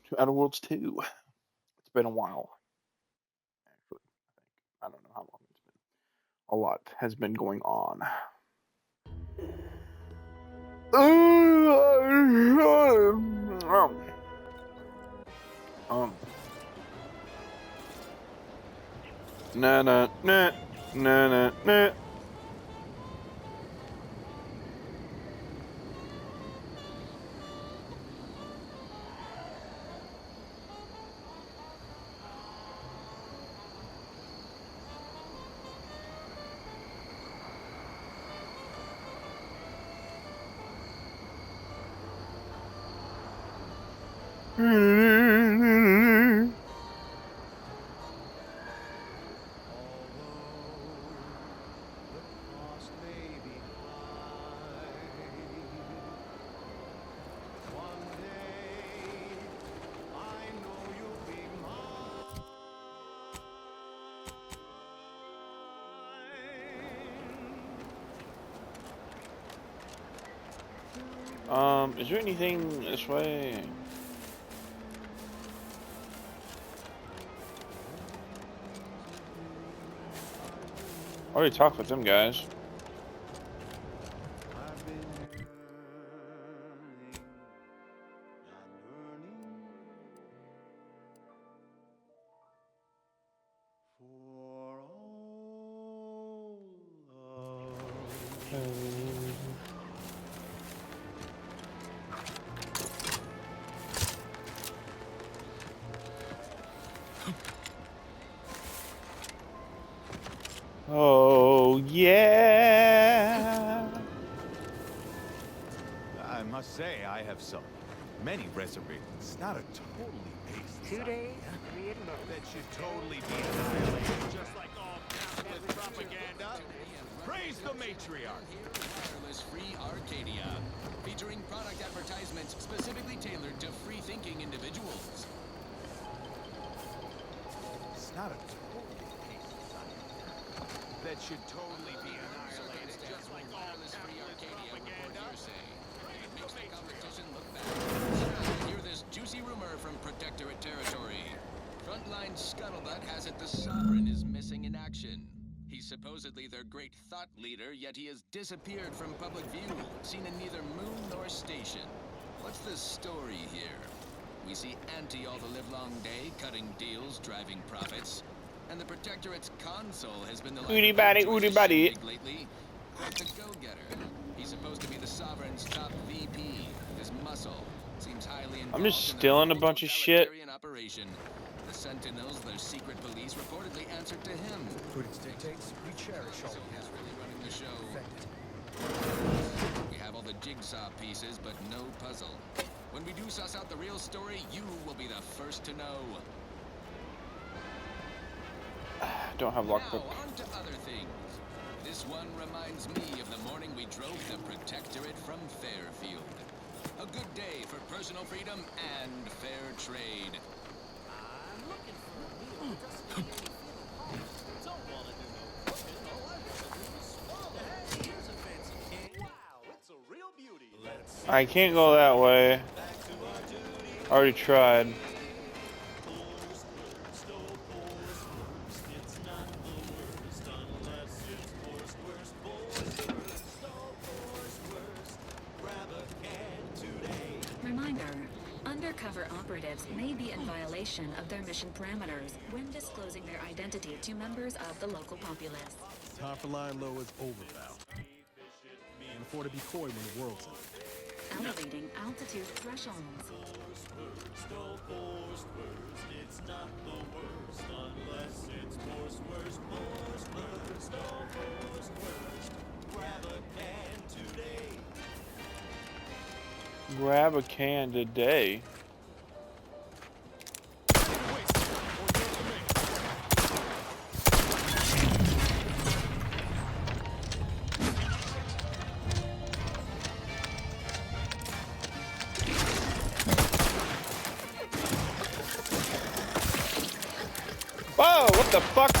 to Outer Worlds 2. It's been a while. Actually, I don't know how long it's been. A lot has been going on. Nah, nah, nah, nah, nah, nah. Is there anything this way? I already talked with them guys. Oh, yeah. I must say, I have many reservations. Not a totally paced 2 days, yeah? 3 at most. That should totally be annihilated, just like all capitalist propaganda. Praise the matriarch. Wireless Free Arcadia, featuring product advertisements specifically tailored to free-thinking individuals. It's not a totally paced society. That should totally be annihilated, just like all Free Arcadia propaganda. It makes the competition look bad. Hear this juicy rumor from Protectorate territory. Frontline Scuttlebutt has it the Sovereign is missing in action. He's supposedly their great thought leader, yet he has disappeared from public view, seen in neither moon nor station. What's the story here? We see Anti all the livelong day, cutting deals, driving profits. And the Protectorate's console has been the Oodie buddy. lately. Quite the go-getter. He's supposed to be the Sovereign's top VP. His muscle seems highly involved. I'm just stealing a bunch of shit. Operation. The Sentinels, their secret police, reportedly answered to him. Prudence dictates we cherish all So we he's have. really running the show. We have all the jigsaw pieces, but no puzzle. When we do suss out the real story, you will be the first to know. Don't have lockpick. Now, on to other things. This one reminds me of the morning we drove the Protectorate from Fairfield. A good day for personal freedom and fair trade. I'm looking for a meal that doesn't need any feeling. Don't wanna do no cooking. All I wanna do is swallow. Hey, here's a fancy cake. Wow, it's a real beauty. Let's I can't go that way. back to our duty. Already tried. It's not the worst unless it's worst, worst, worst, worst. Grab a can today. Reminder, undercover operatives may be in violation of their mission parameters when disclosing their identity to members of the local populace. Time for lying low is over, pal. Can't afford to be coy when the world's in it. Elevating altitude thresholds. It's not the worst unless it's worst, worst, worst, worst, worst, worst. Grab a can today. Grab a can today. Whoa, what the fuck?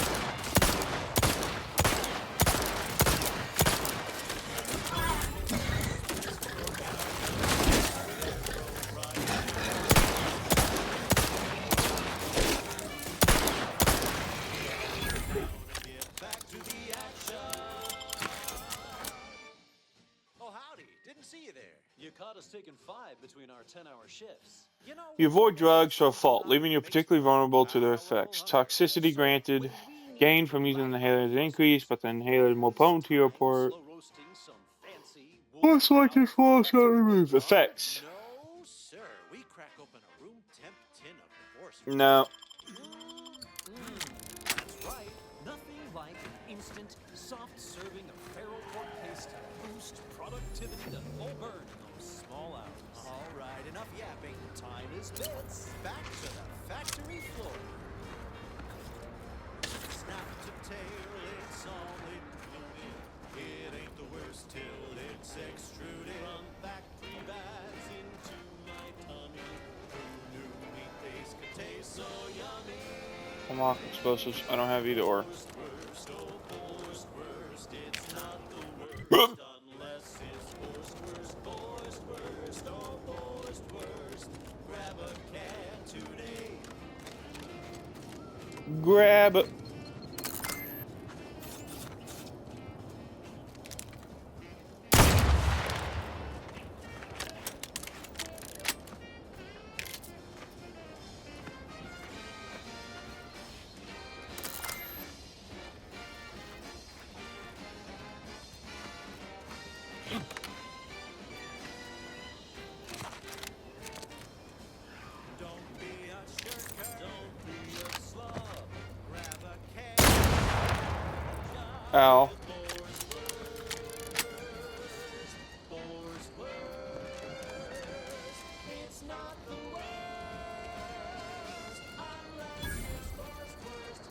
taken 5 between our 10-hour shifts. You know, You avoid drugs to a fault, leaving you particularly vulnerable to their effects. Toxicity granted. Gain from using the inhaler is increased, but the inhaler is more potent to your report. slow roasting some fancy Looks like this fall shot remove. Effects. No, sir. We crack open a room temp tin of divorce. No. That's right. Nothing like an instant, soft serving of feral pork paste to boost productivity to full burn in those small hours. All right, enough yapping. Time is bits. Back to the factory floor. Snap to tail, it's all included. It ain't the worst till it's extruded. From factory bags into my tummy. Who knew meat-based could taste so yummy? Unlock explosives. I don't have either or. Worst, it's not the worst unless it's worst. Grab a can today. Grab. Don't be a shirker, don't be a slob. Grab a can. Ow. Boar's worst. It's not the worst unless it's worst.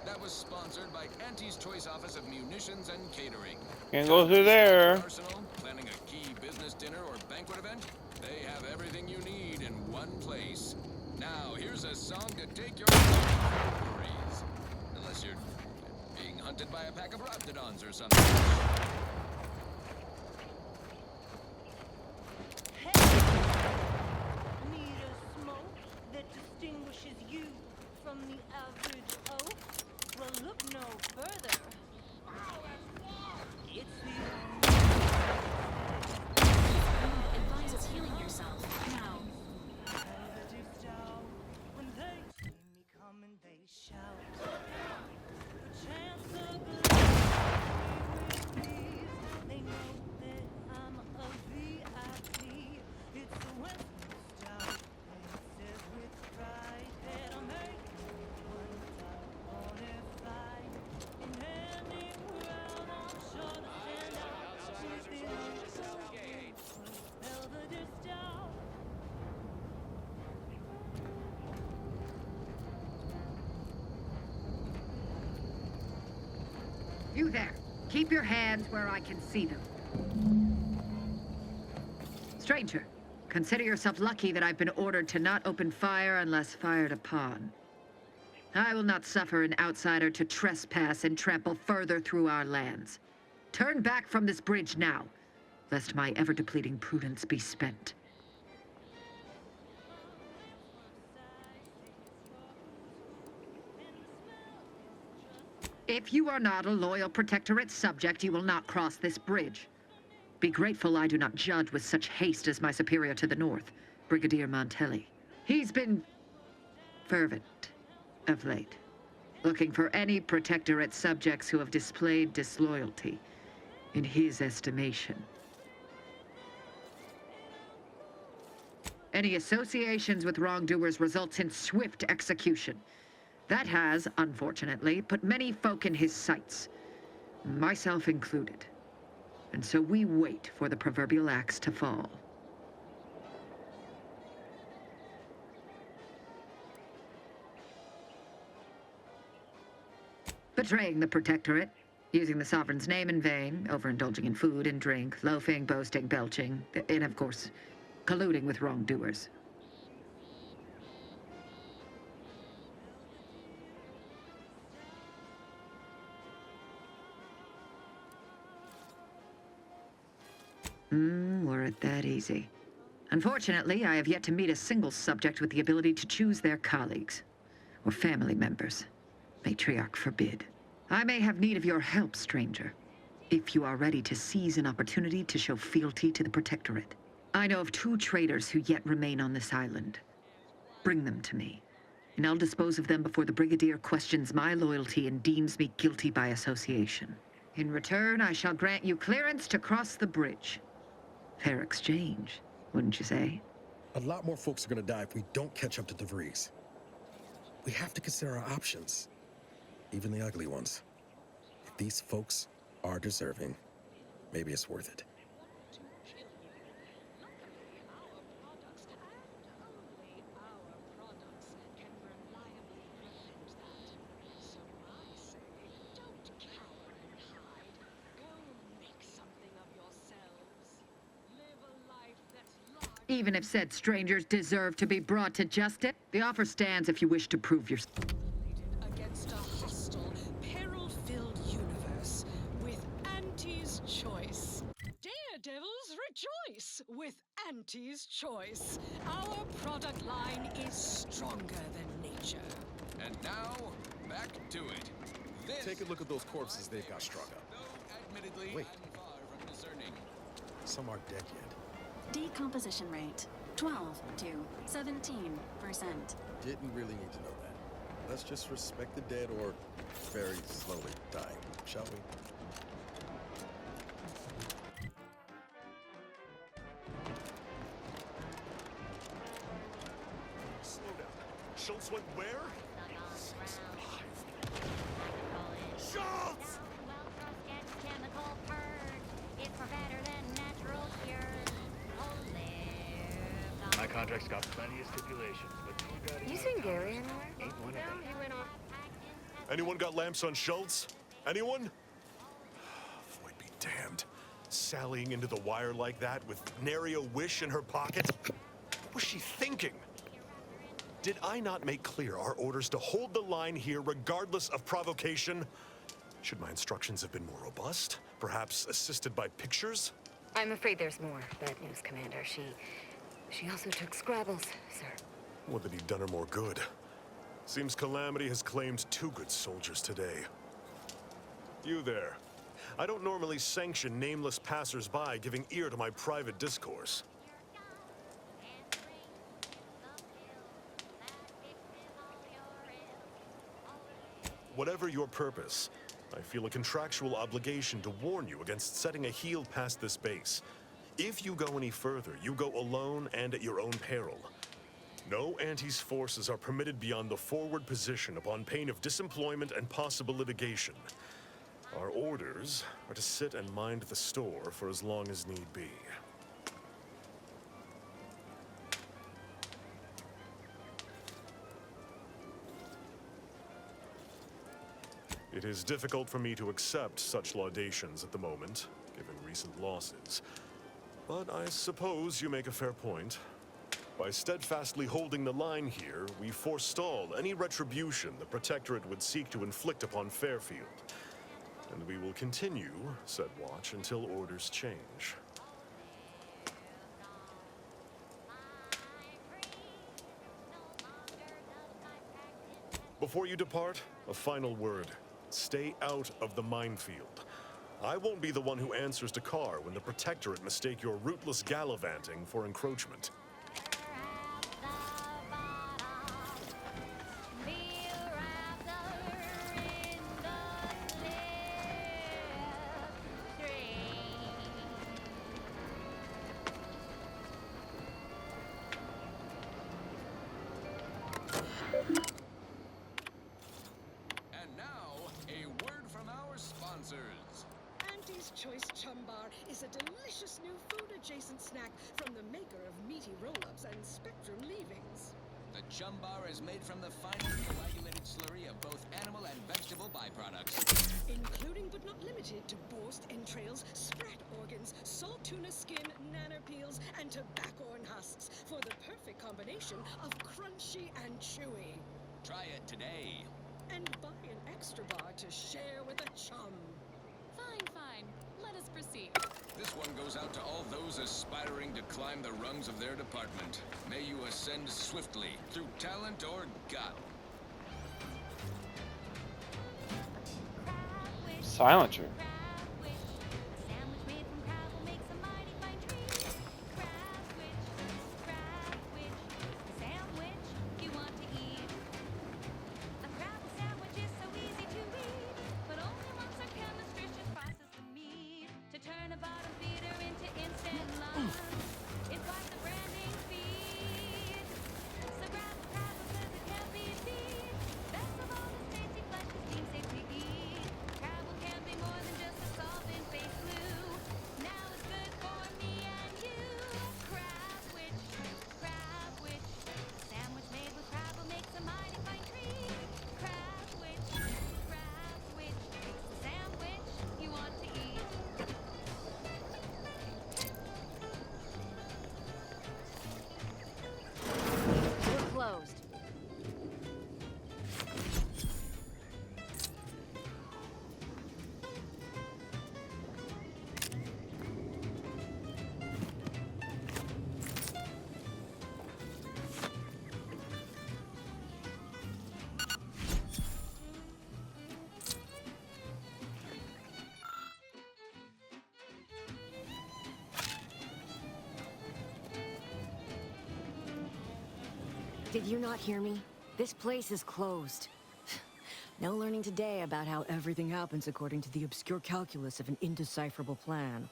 That was sponsored by Auntie's Choice Office of Munitions and Catering. Can't go through there. Arsenal, planning a key business dinner or banquet event? They have everything you need in one place. Now, here's a song to take your memories. Unless you're being hunted by a pack of Raptidons or something. Need a smoke that distinguishes you from the average oak? Well, look no further. It's the Advises healing yourself now. when they see me coming, they shout. Perchance a they know that I'm a VIP. It's a Western stout, and it says with pride that I make one top bonafide. And handing around, I'm sure to stand out with the velvet stout. You there. Keep your hands where I can see them. Stranger, consider yourself lucky that I've been ordered to not open fire unless fired upon. I will not suffer an outsider to trespass and trample further through our lands. Turn back from this bridge now, lest my ever-depleting prudence be spent. If you are not a loyal Protectorate subject, you will not cross this bridge. Be grateful I do not judge with such haste as my superior to the north, Brigadier Montelli. He's been fervent of late, looking for any Protectorate subjects who have displayed disloyalty in his estimation. Any associations with wrongdoers results in swift execution. That has, unfortunately, put many folk in his sights, myself included. And so we wait for the proverbial axe to fall. Betraying the Protectorate, using the Sovereign's name in vain, overindulging in food and drink, loafing, boasting, belching, and of course, colluding with wrongdoers. Were it that easy. Unfortunately, I have yet to meet a single subject with the ability to choose their colleagues or family members. Matriarch forbid. I may have need of your help, stranger, if you are ready to seize an opportunity to show fealty to the Protectorate. I know of 2 traitors who yet remain on this island. Bring them to me, and I'll dispose of them before the Brigadier questions my loyalty and deems me guilty by association. In return, I shall grant you clearance to cross the bridge. Fair exchange, wouldn't you say? A lot more folks are gonna die if we don't catch up to DeVries. We have to consider our options, even the ugly ones. If these folks are deserving, maybe it's worth it. Even if said strangers deserve to be brought to justice, the offer stands if you wish to prove yourself. Against a hostile, peril-filled universe with Auntie's choice. Daredevils rejoice with Auntie's choice. Our product line is stronger than nature. And now, back to it. This, Take a look at those corpses they've got strung up. though admittedly Wait. and far from discerning. Some aren't dead yet. Decomposition rate 12 to 17%. Didn't really need to know that. Let's just respect the dead or very slowly dying, shall we? Slow down. Schultz went where? Schultz! Chemical purge. It's for better than natural cures. My contract's got plenty of stipulations, but you got it. You seen Gary anywhere? Ain't one of them. He went off. Anyone got lamps on Schultz? Anyone? Floyd be damned. Sallying into the wire like that with nary a wish in her pocket? What was she thinking? Did I not make clear our orders to hold the line here regardless of provocation? Should my instructions have been more robust? Perhaps assisted by pictures? I'm afraid there's more. Bad news, Commander. She also took Scrabbles, sir. Would that he'd done her more good. Seems Calamity has claimed 2 good soldiers today. You there. I don't normally sanction nameless passers-by giving ear to my private discourse. Whatever your purpose, I feel a contractual obligation to warn you against setting a heel past this base. If you go any further, you go alone and at your own peril. No Auntie's forces are permitted beyond the forward position upon pain of disemployment and possible litigation. Our orders are to sit and mind the store for as long as need be. It is difficult for me to accept such laudations at the moment, given recent losses. But I suppose you make a fair point. By steadfastly holding the line here, we forestall any retribution the Protectorate would seek to inflict upon Fairfield. And we will continue said watch until orders change. Before you depart, a final word. Stay out of the minefield. I won't be the one who answers to Carr when the Protectorate mistake your rootless gallivanting for encroachment. And now, a word from our sponsors. Auntie's Choice Chumbar is a delicious new food-adjacent snack from the maker of meaty roll-ups and Spectrum leavings. The Chumbar is made from the finely coagulated slurry of both animal and vegetable byproducts. Including but not limited to borscht entrails, sprat organs, salt tuna skin, nanner peels, and tobaccorn husks for the perfect combination of crunchy and chewy. Try it today. And buy an extra bar to share with a chum. Fine. Let us proceed. This one goes out to all those aspiring to climb the rungs of their department. May you ascend swiftly, through talent or guile. Silencer. Did you not hear me? This place is closed. No learning today about how everything happens according to the obscure calculus of an indecipherable plan.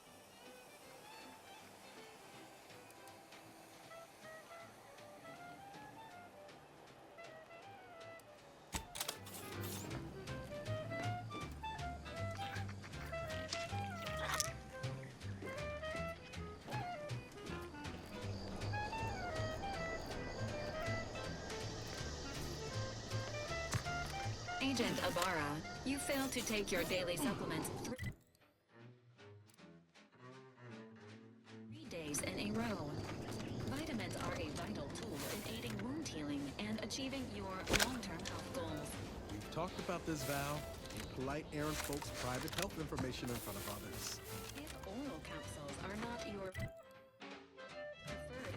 Agent Ibarra, you failed to take your daily supplements 3 days in a row. Vitamins are a vital tool in aiding wound healing and achieving your long-term health goals. We've talked about this, Val. Polite errand folks' private health information in front of others. If oral capsules are not your preferred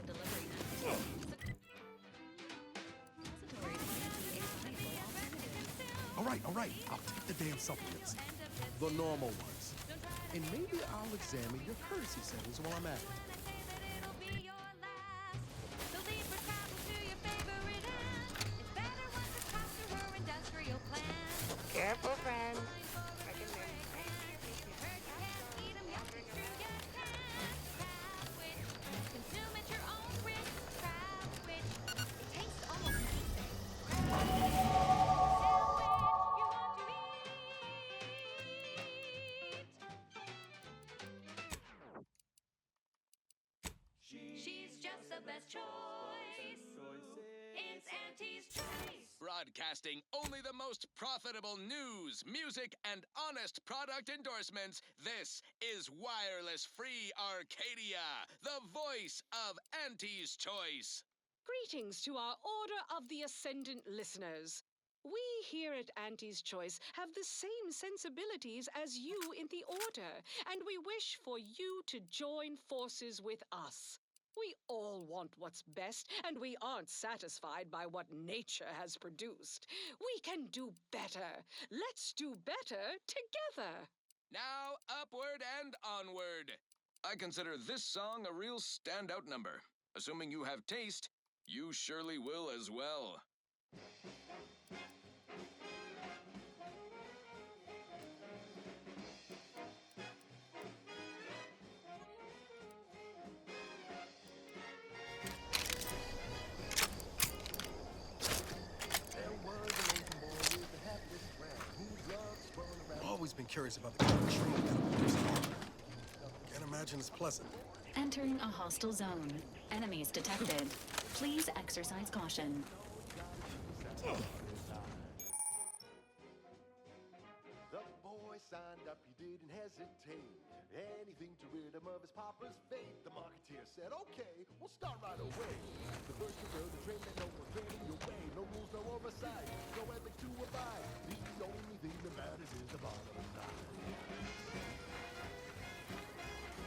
delivery method, suppositories may be a viable alternative. All right. I'll take the damn supplements. The normal ones. And maybe I'll examine your courtesy settings while I'm at it. Careful, friend. She's just the best choice. It's Auntie's choice. Broadcasting only the most profitable news, music, and honest product endorsements, this is Wireless Free Arcadia, the voice of Auntie's Choice. Greetings to our Order of the Ascendant listeners. We here at Auntie's Choice have the same sensibilities as you in the Order, and we wish for you to join forces with us. We all want what's best, and we aren't satisfied by what nature has produced. We can do better. Let's do better together. Now, upward and onward. I consider this song a real standout number. Assuming you have taste, you surely will as well. Always been curious about the kind of training that produces armor. Can't imagine it's pleasant. Entering a hostile zone. Enemies detected. Please exercise caution. The boy signed up, he didn't hesitate. Anything to rid him of his papa's fate. The marketeer said, okay, we'll start right away. The first to build the train that no one's training your way. No rules, no oversight, no ethic to abide. The only thing that matters is the bottom line.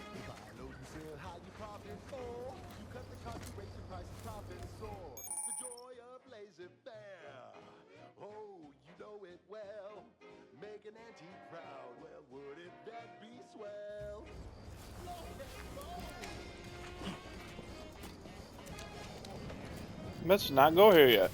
You buy, load, and sell, how you profit for. You cut the cost, you raise the price, and profit soar. The joy of laissez-faire. Oh, you know it well. Make an antique proud. Well, wouldn't that be swell? Let's not go here yet.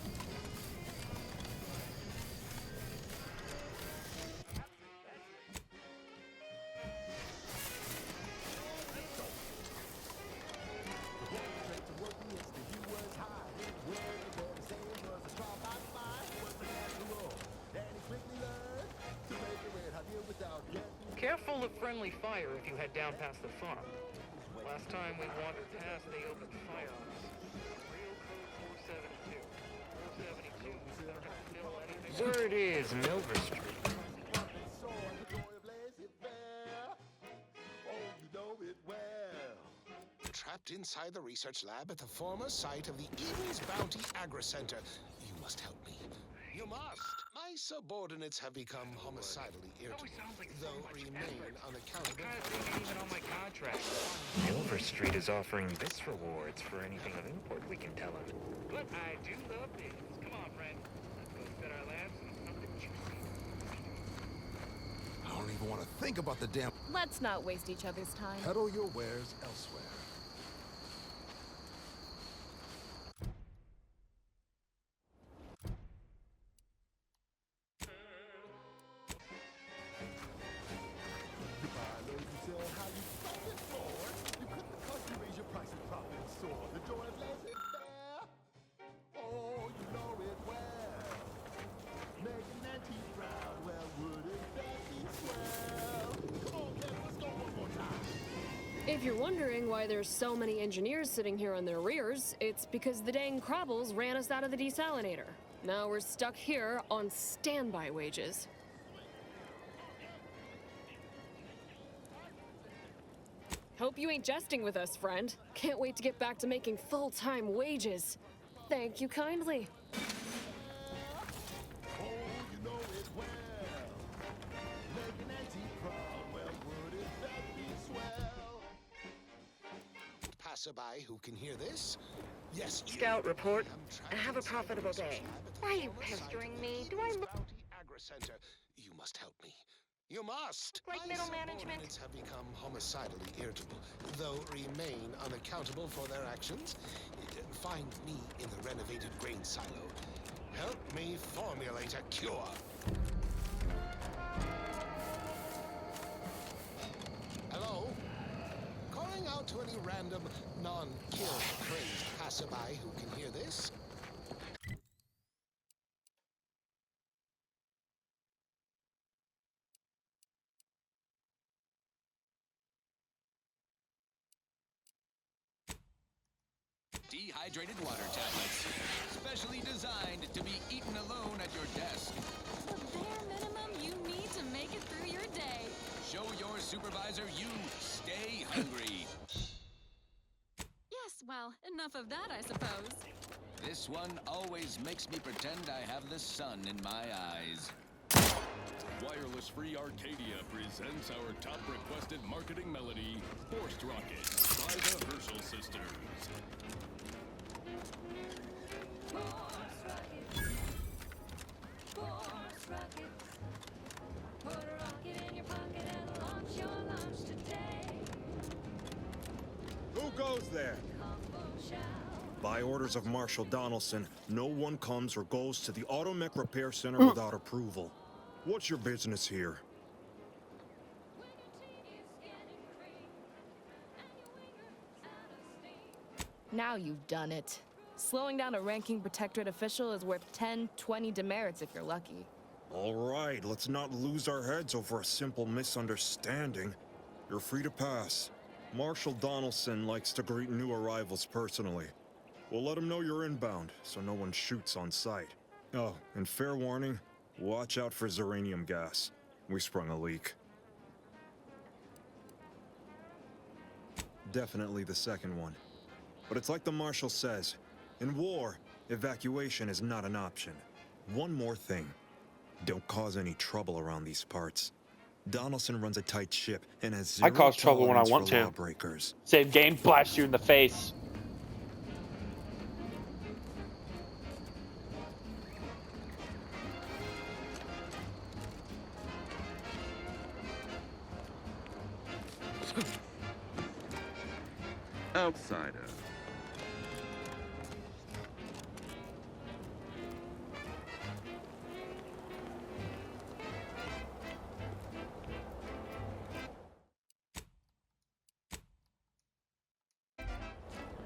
Careful of friendly fire if you head down past the farm. Last time we wandered past, they opened fire on us. Real code 472. 472 Word is Milver Street. Trapped inside the research lab at the former site of the Evil's Bounty Agri-Center. You must help me. You must. My subordinates have become homicidally irritable, though remain unaccountable. Kind of thing ain't even on my contract. Milver Street is offering this rewards for anything of import we can tell them. But I do love this. Come on, friend. Let's go set our labs on something juicy. I don't even want to think about the damn... Let's not waste each other's time. Peddle your wares elsewhere. If you're wondering why there's so many engineers sitting here on their rears, it's because the dang Krabbles ran us out of the desalinator. Now we're stuck here on standby wages. Hope you ain't jesting with us, friend. Can't wait to get back to making full-time wages. Thank you kindly. Passerby who can hear this? Yes, you. Scout report. I Have a profitable day. Why are you pestering me? Do I look Bounty Agri Center? You must help me. You must! like My middle management? subordinates have become homicidally irritable, though remain unaccountable for their actions. Find me in the renovated grain silo. Help me formulate a cure. Hello? Calling out to any random, non-kill crazed passerby who can hear this? Dehydrated water tablets. Specially designed to be eaten alone at your desk. The bare minimum you need to make it through your day. Show your supervisor you stay hungry. Yes, well, enough of that, I suppose. This one always makes me pretend I have the sun in my eyes. Wireless Free Arcadia presents our top requested marketing melody, Forced Rocket, by the Herschel Sisters. Force rocket. Put a rocket in your pocket and launch your launch today. Who goes there? By orders of Marshal Donaldson, no one comes or goes to the Automech Repair Center without approval. What's your business here? Now you've done it. Slowing down a ranking protectorate official is worth 10, 20 demerits if you're lucky. All right, let's not lose our heads over a simple misunderstanding. You're free to pass. Marshal Donaldson likes to greet new arrivals personally. We'll let him know you're inbound, so no one shoots on sight. Oh, and fair warning, watch out for Zeranium gas. We sprung a leak. Definitely the second one. But it's like the Marshal says, in war, evacuation is not an option. One more thing. Don't cause any trouble around these parts. Donaldson runs a tight ship and has zero I cause trouble when I tolerance want for to. lawbreakers. Save game, blast you in the face. Outsider.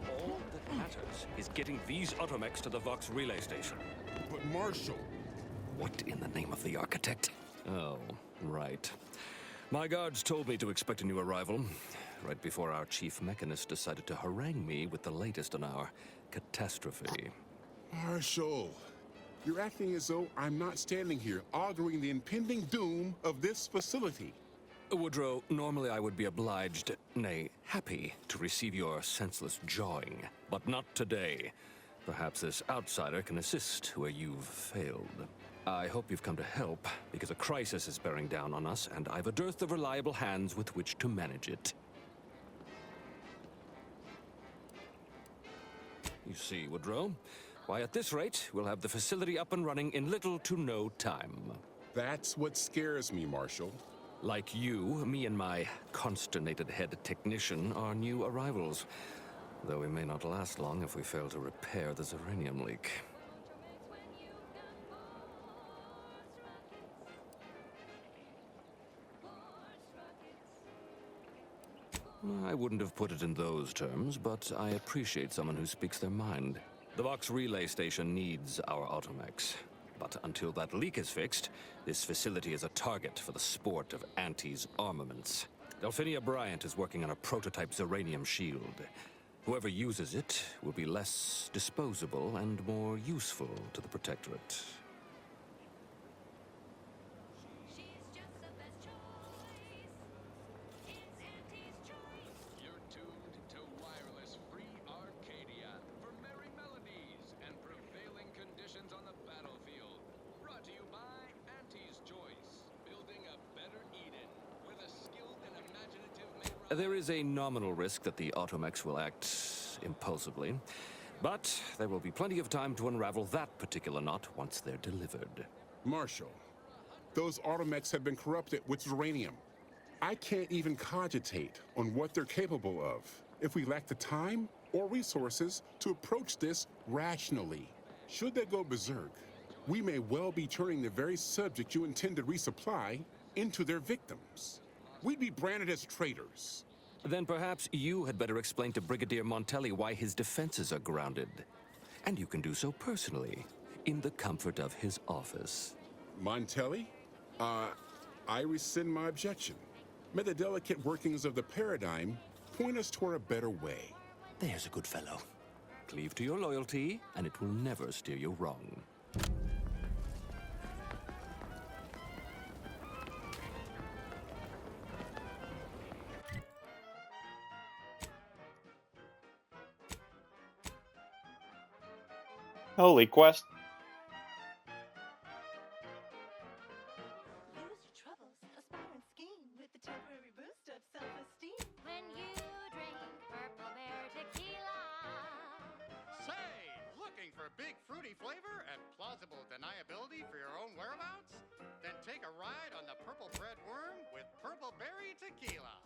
All that matters is getting these Automechs to the Vox relay station. But Marshal... What in the name of the architect? Oh, right. My guards told me to expect a new arrival, right before our chief mechanist decided to harangue me with the latest on our catastrophe. Marshal, you're acting as though I'm not standing here arguing the impending doom of this facility. Woodrow, normally I would be obliged, nay, happy, to receive your senseless jawing. But not today. Perhaps this outsider can assist where you've failed. I hope you've come to help, because a crisis is bearing down on us, and I've a dearth of reliable hands with which to manage it. You see, Woodrow, why at this rate, we'll have the facility up and running in little to no time. That's what scares me, Marshal. Like you, me and my consternated head technician are new arrivals. Though we may not last long if we fail to repair the Zeranium leak. I wouldn't have put it in those terms, but I appreciate someone who speaks their mind. The Vox relay station needs our Automechs. But until that leak is fixed, this facility is a target for the sport of Auntie's armaments. Delphinia Bryant is working on a prototype Zeranium shield. Whoever uses it will be less disposable and more useful to the Protectorate. You're tuned to Wireless Free Arcadia for merry melodies and prevailing conditions on the battlefield. Brought to you by Auntie's Choice, building a better Eden with a skilled and imaginative Mayra. There is a nominal risk that the automechs will act impulsively, but there will be plenty of time to unravel that particular knot once they're delivered. Marshal, those automechs have been corrupted with uranium. I can't even cogitate on what they're capable of if we lack the time or resources to approach this rationally. Should they go berserk, we may well be turning the very subject you intend to resupply into their victims. We'd be branded as traitors. Then perhaps you had better explain to Brigadier Montelli why his defenses are grounded. And you can do so personally, in the comfort of his office. Montelli? I rescind my objection. May the delicate workings of the paradigm point us toward a better way. There's a good fellow. Cleave to your loyalty, and it will never steer you wrong. Holy quest. Lose your troubles, aspire and scheme with the temporary boost of self-esteem. When you drink Purple Bear tequila. Say, looking for big fruity flavor and plausible deniability for your own whereabouts? Then take a ride on the Purple Bread Worm with Purple Berry Tequila.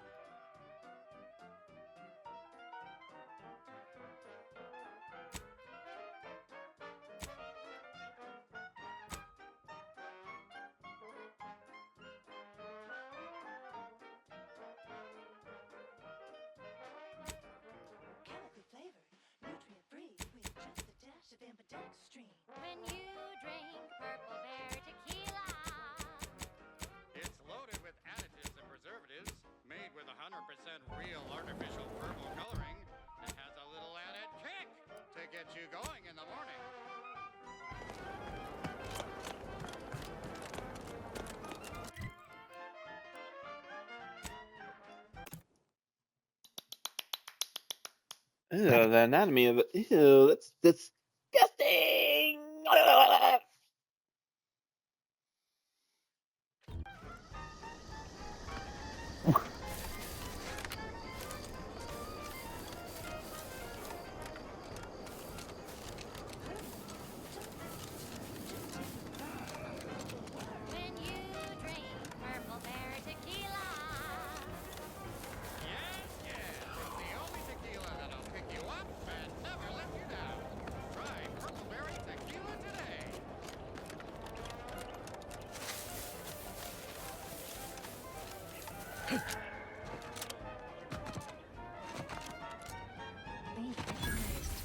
Chemically flavored, nutrient-free with just a dash of ambidextrine. When you drink Purple Bear tequila. It's loaded with additives and preservatives, made with 100% real artificial purple coloring, and has a little added kick to get you going in the morning. Ew, the anatomy of it. Ew, that's disgusting. When you drink Purple Bear tequila. Yes, it's the only tequila that'll pick you up and never let you down. Try Purple Berry Tequila today. Be advised.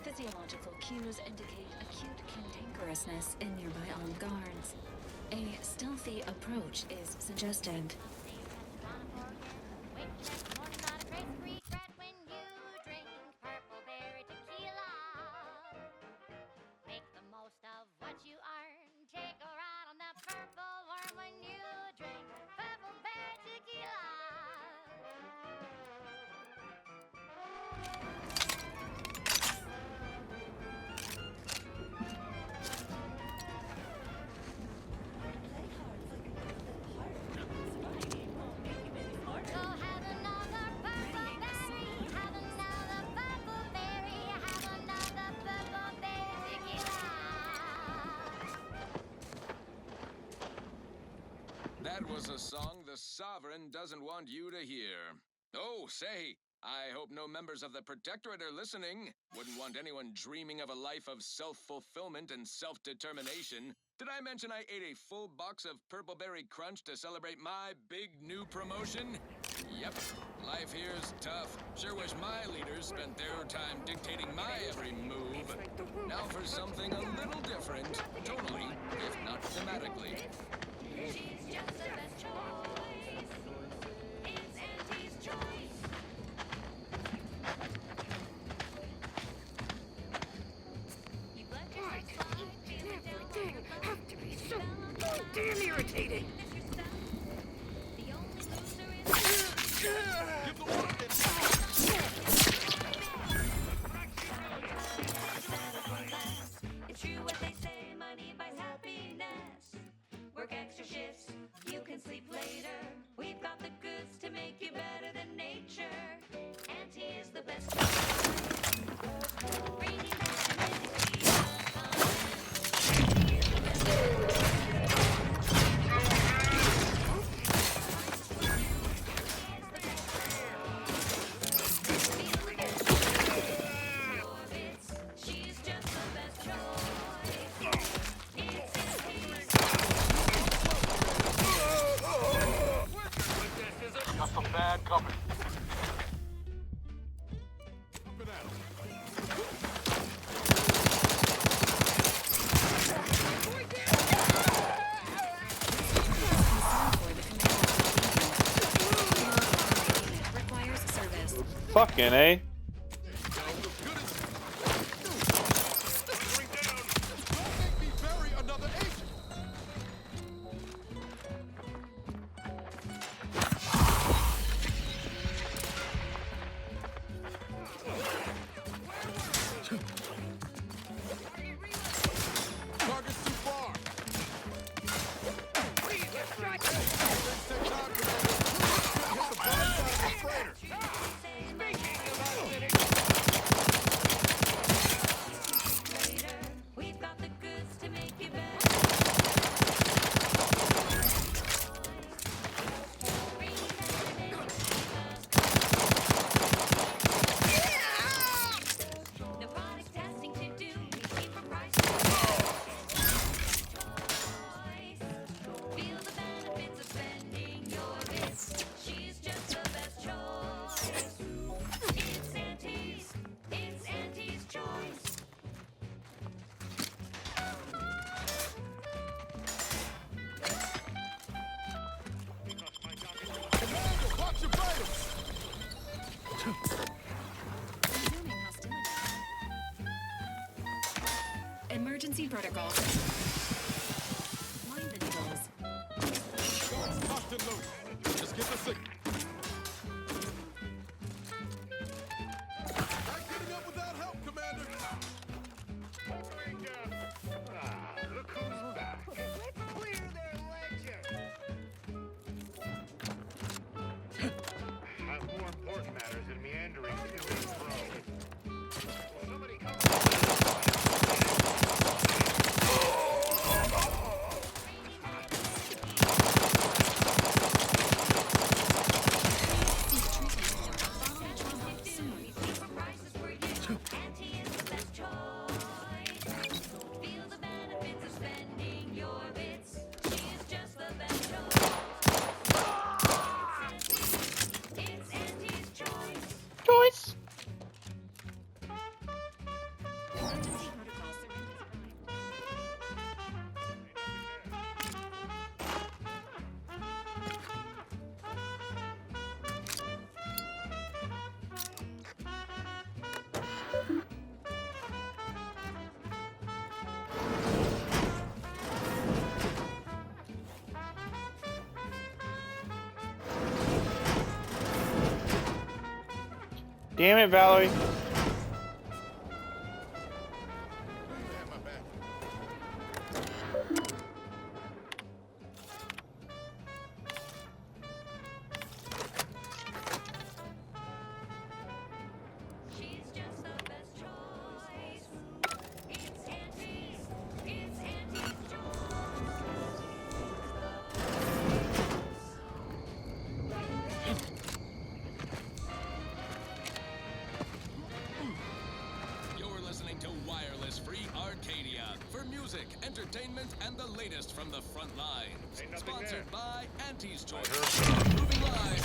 Physiological cues indicate acute cantankerousness in nearby armed guards. A stealthy approach is suggested. Wait just more not a trace of regret when you drink Purple Berry tequila. Make the most of what you earn. Take a ride on that purple worm when you drink Purple Berry tequila. Go have another purple berry. Have another purple berry. Have another purple berry tequila. That was a song the Sovereign doesn't want you to hear. Oh, say, I hope no members of the Protectorate are listening. Wouldn't want anyone dreaming of a life of self-fulfillment and self-determination. Did I mention I ate a full box of Purple Berry Crunch to celebrate my big new promotion? Yep, life here's tough. Sure wish my leaders spent their time dictating my every move. Now for something a little different, tonally, if not thematically. She's just the best choice. It's damn irritating! It's true what they say, money buys happiness. Work extra shifts, you can sleep later. We've got the goods to make you better than nature. Auntie is the best. Bringing back the She's just the best choice. Got some bad company. Requires service. Fucking A. Target's too far. We've got the goods to make you better. No product testing to do. We keep our prices. Feel the benefits of spending your bits. She's just the best choice. It's Auntie's. It's Auntie's choice. Watch your vitals. Resuming hostility. Emergency protocol. Mind the needles. Locked and loaded. Just get the signal. Not getting up without help, Commander. Look who's back. Let's clear their ledger. Have more important matters than meandering to and fro. Somebody come. Auntie is the best choice. Feel the benefits of spending your bits. She's just the best choice. It's Auntie's choice. Choice. Emergency protocol surrenders arrived. Damn it, Valerie. She's just the best choice. It's Auntie's. It's Auntie's You're listening to Wireless Free Arcadia for music, entertainment, and the latest from the front lines. Sponsored by Auntie's Choice. Moving live.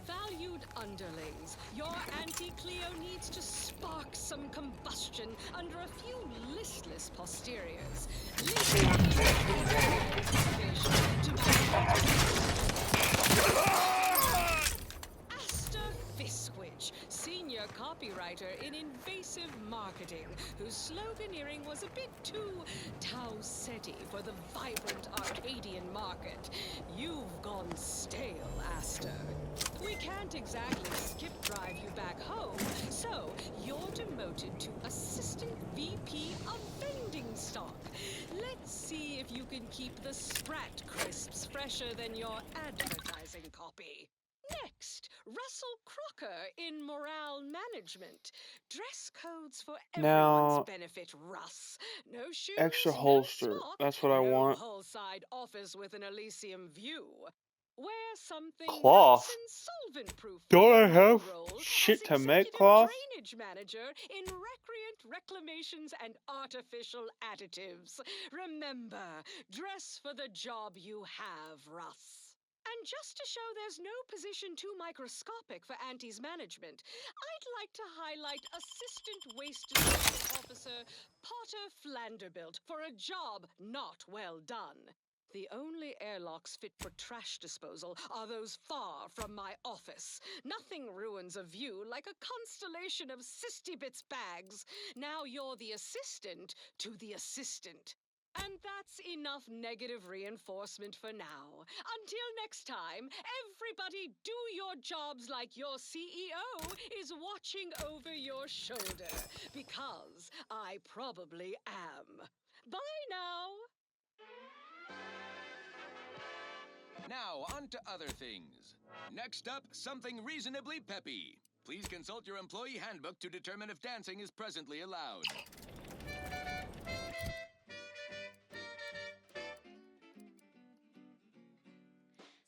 Valued underlings, your Auntie Cleo needs to spark some combustion under a few listless posteriors. Aster copywriter in invasive marketing, whose sloganeering was a bit too Tau-Ceti for the vibrant Arcadian market. You've gone stale, Aster. We can't exactly skip drive you back home, so you're demoted to Assistant VP of Vending Stock. Let's see if you can keep the Sprat crisps fresher than your advertising copy. Next, Russell Crocker in Morale Management. Dress codes for everyone's Now, benefit, Russ. No shoes, extra no holster. smock, That's what I no want. hull-side office with an Elysium view. Wear something Cloth. nice and solvent-proof. Don't I for your have role shit as to make executive cloth? Drainage manager in recreant reclamations and artificial additives. Remember, dress for the job you have, Russ. And just to show there's no position too microscopic for Auntie's management, I'd like to highlight Assistant Waste Disposal Officer Potter Flanderbilt for a job not well done. The only airlocks fit for trash disposal are those far from my office. Nothing ruins a view like a constellation of Sistybits bags. Now you're the assistant to the assistant. And that's enough negative reinforcement for now. Until next time, everybody do your jobs like your CEO is watching over your shoulder. Because I probably am. Bye now. Now, on to other things. Next up, something reasonably peppy. Please consult your employee handbook to determine if dancing is presently allowed.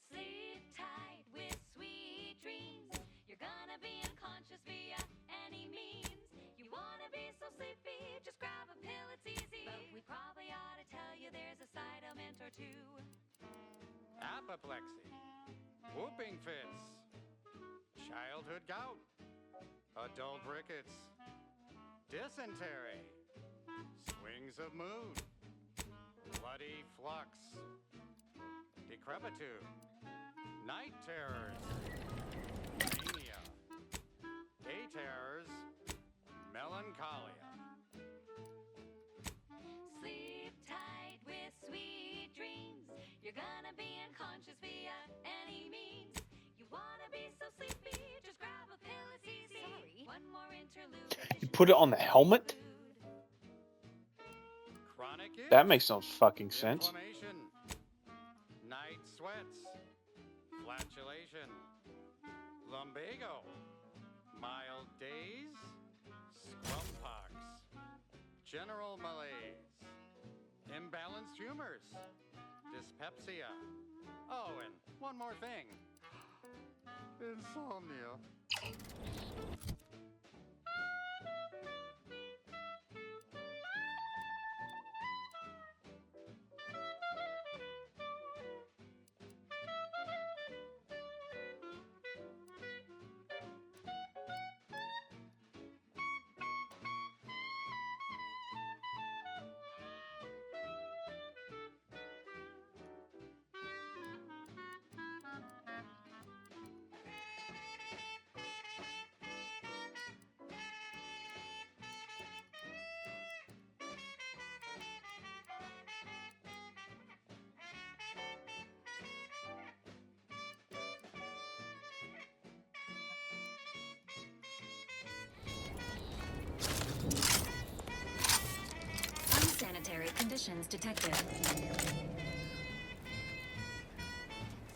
Sleep tight with sweet dreams. You're gonna be unconscious via any means. You wanna be so sleepy, just grab a pill, it's easy. But we probably ought to tell you there's a side element or two. Apoplexy, whooping fits, childhood gout, adult rickets, dysentery, swings of mood, bloody flux, decrepitude, night terrors, mania, day terrors, melancholia. Sleep tight with sweet dreams. You're gonna be unconscious via any means. You wanna be so sleepy, just grab a pill, it's easy. Sorry. One more interlude. You put it on the helmet? Chronic itch, That makes no fucking sense. inflammation, night sweats, flatulation, lumbago, mild days, scrumpox, general malaise, imbalanced humors, dyspepsia. Oh, and one more thing. Insomnia. Unsanitary conditions detected.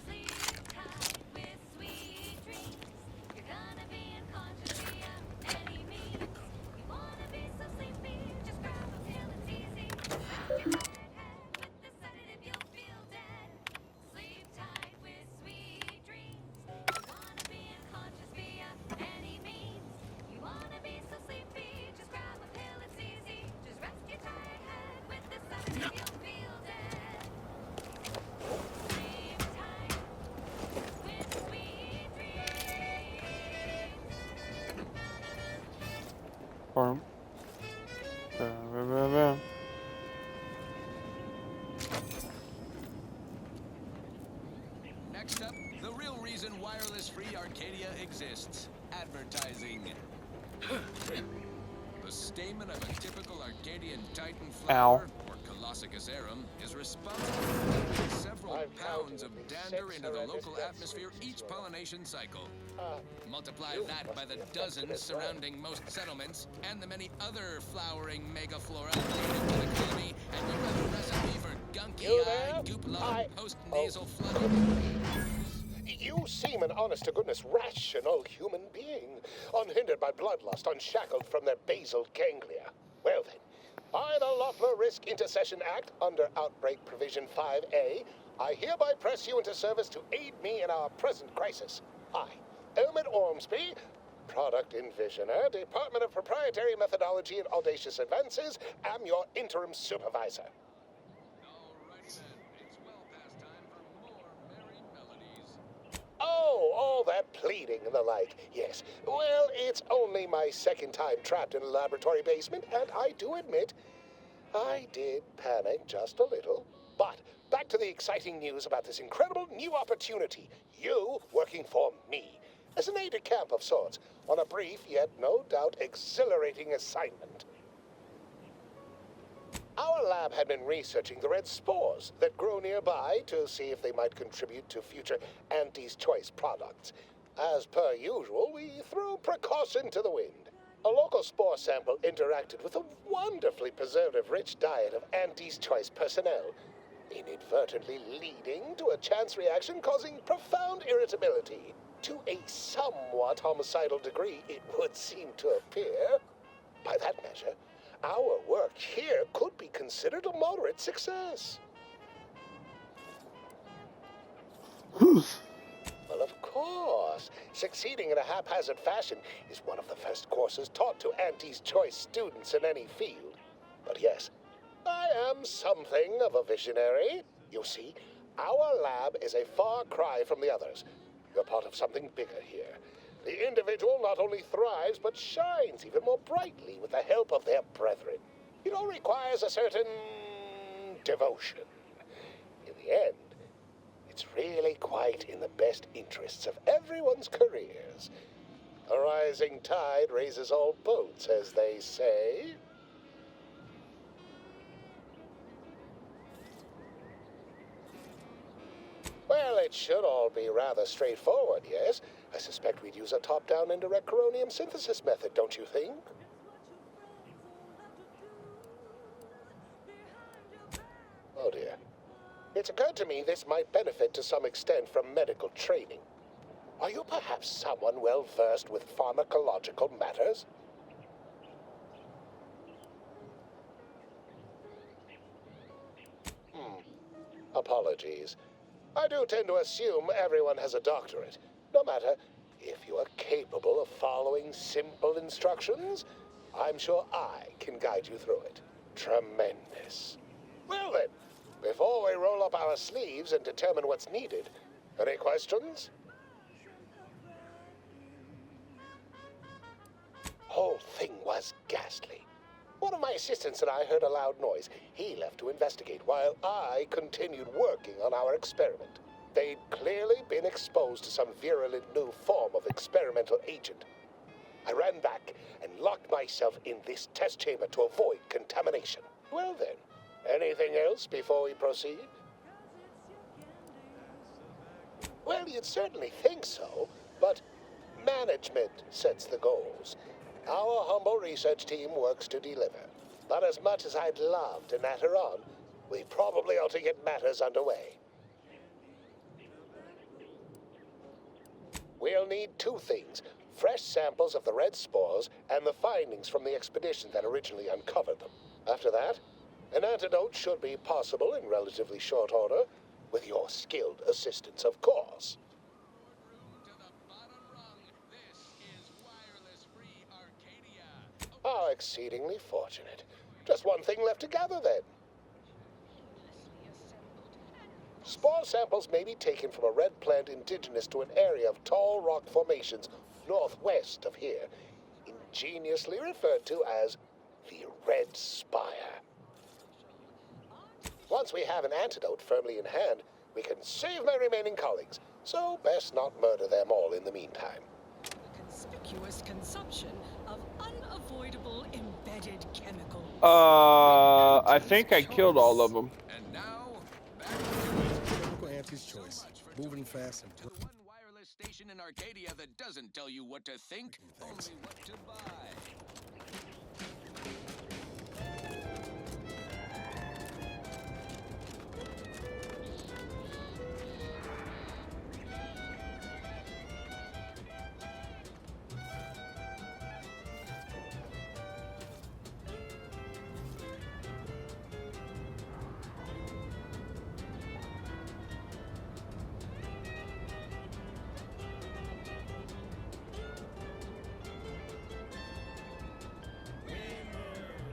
Sleep tight with sweet dreams. You're gonna be unconscious via any means. You wanna be so sleepy, just grab a pill, it's easy. Wrap your tired head with the sedative, you'll feel dead. Sleep tight with sweet dreams. You wanna be unconscious via any means. You wanna be so sleepy, just grab a pill, it's easy. Just rest your tired head with the sedative, you'll feel dead. Sleep tight with sweet dreams. Bum. Ba-ba-ba-ba. Next up, the real reason wireless free Arcadia exists. Advertising. The stamen of a typical Arcadian Titan Ow. flower, or Colossicus arum, is responsible for putting several pounds of dander into the local atmosphere each pollination cycle. Multiply that by the dozens surrounding most settlements, and the many other flowering megaflora native to the colony, and you have a recipe for gunky-eyed, goop-loved, post-nasal flooding. You seem an honest-to-goodness rational human being, unhindered by bloodlust, unshackled from their basal ganglia. Well then, by the Loeffler Risk Intercession Act, under Outbreak Provision 5A, I hereby press you into service to aid me in our present crisis. I, Elmet Ormsby, Product Envisioner, Department of Proprietary Methodology and Audacious Advances, am your interim supervisor. Oh, all that pleading and the like. Yes. Well, it's only my second time trapped in a laboratory basement, and I do admit, I did panic just a little. But back to the exciting news about this incredible new opportunity. You working for me, as an aide-de-camp of sorts, on a brief yet no doubt exhilarating assignment. Our lab had been researching the red spores that grow nearby to see if they might contribute to future Auntie's Choice products. As per usual, we threw precaution to the wind. A local spore sample interacted with a wonderfully preservative-rich diet of Auntie's Choice personnel, inadvertently leading to a chance reaction causing profound irritability. To a somewhat homicidal degree, it would seem to appear. By that measure, our work here could be considered a moderate success. Well, of course. Succeeding in a haphazard fashion is one of the first courses taught to Auntie's Choice students in any field. But yes, I am something of a visionary. You see, our lab is a far cry from the others. You're part of something bigger here. The individual not only thrives, but shines even more brightly with the help of their brethren. It all requires a certain devotion. In the end, it's really quite in the best interests of everyone's careers. A rising tide raises all boats, as they say. Well, it should all be rather straightforward, yes? I suspect we'd use a top-down indirect coronium synthesis method, don't you think? Oh dear. It's occurred to me this might benefit to some extent from medical training. Are you perhaps someone well-versed with pharmacological matters? Apologies. I do tend to assume everyone has a doctorate. No matter, if you are capable of following simple instructions, I'm sure I can guide you through it. Tremendous. Well then, before we roll up our sleeves and determine what's needed, any questions? Whole thing was ghastly. One of my assistants and I heard a loud noise. He left to investigate while I continued working on our experiment. They'd clearly been exposed to some virulent new form of experimental agent. I ran back and locked myself in this test chamber to avoid contamination. Well then, anything else before we proceed? Well, you'd certainly think so, but management sets the goals. Our humble research team works to deliver. But as much as I'd love to natter on, we probably ought to get matters underway. We'll need two things: fresh samples of the red spores and the findings from the expedition that originally uncovered them. After that, an antidote should be possible in relatively short order, with your skilled assistance, of course. How exceedingly fortunate. Just one thing left to gather, then. Spore samples may be taken from a red plant indigenous to an area of tall rock formations northwest of here, ingeniously referred to as the Red Spire. Once we have an antidote firmly in hand, we can save my remaining colleagues, so best not murder them all in the meantime. conspicuous consumption of unavoidable embedded chemicals. I think I killed all of them. And now, Typical Auntie's choice. Moving fast and... to the one wireless station in Arcadia that doesn't tell you what to think, only what to buy.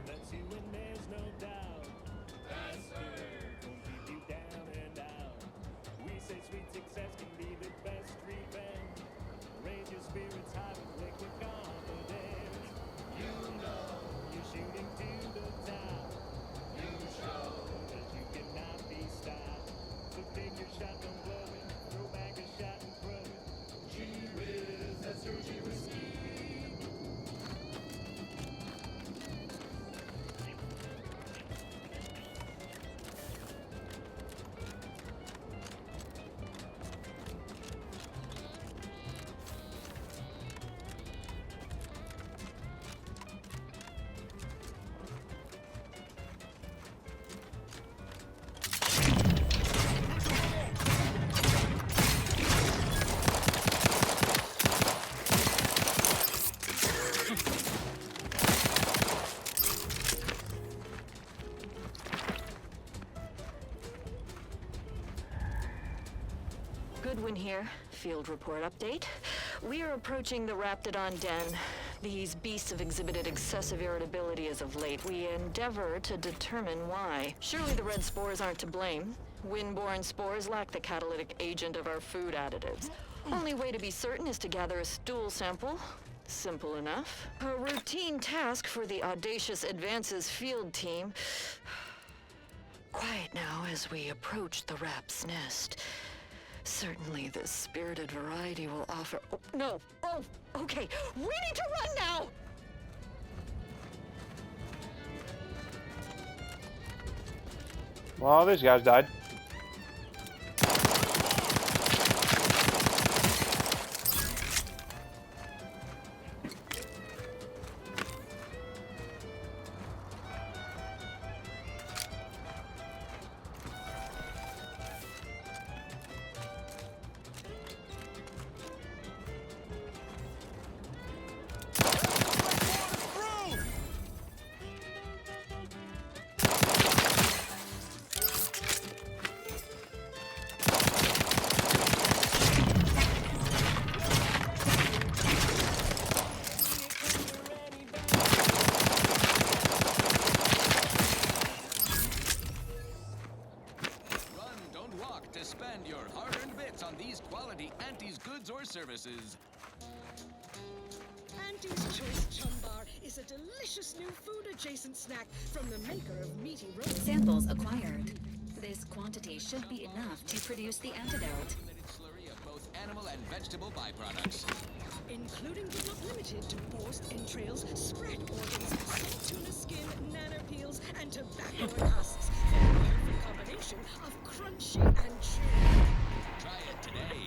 That's you and there's no doubt. Faster, won't keep you down and out. We say sweet success can be the best revenge. Raise your spirits high with liquid confidence. You know you're shooting to the top. You show that you cannot be stopped. So take your shot, don't blow it. Throw back a shot and throw it. Gee whiz, that's your G whiskey. Goodwin here. Field report update. We are approaching the Raptidon Den. These beasts have exhibited excessive irritability as of late. We endeavor to determine why. Surely the red spores aren't to blame. Wind-borne spores lack the catalytic agent of our food additives. Only way to be certain is to gather a stool sample. Simple enough. A routine task for the Audacious Advances field team. Quiet now as we approach the rap's nest. Certainly the spirited variety will offer... Oh, no! Oh, okay. We need to run now! Well, these guys died. Spend your hard-earned bits on these quality Auntie's goods or services. Auntie's Choice Chum Bar is a delicious new food-adjacent snack from the maker of meaty roast. Samples acquired. This quantity should be enough to produce the antidote. Slurry of both animal and vegetable byproducts. Including but not limited to borscht entrails, spread organs, salt tuna skin, nanner peels, and tobacco and husks. For the perfect combination of crunchy and chewy. Try it today.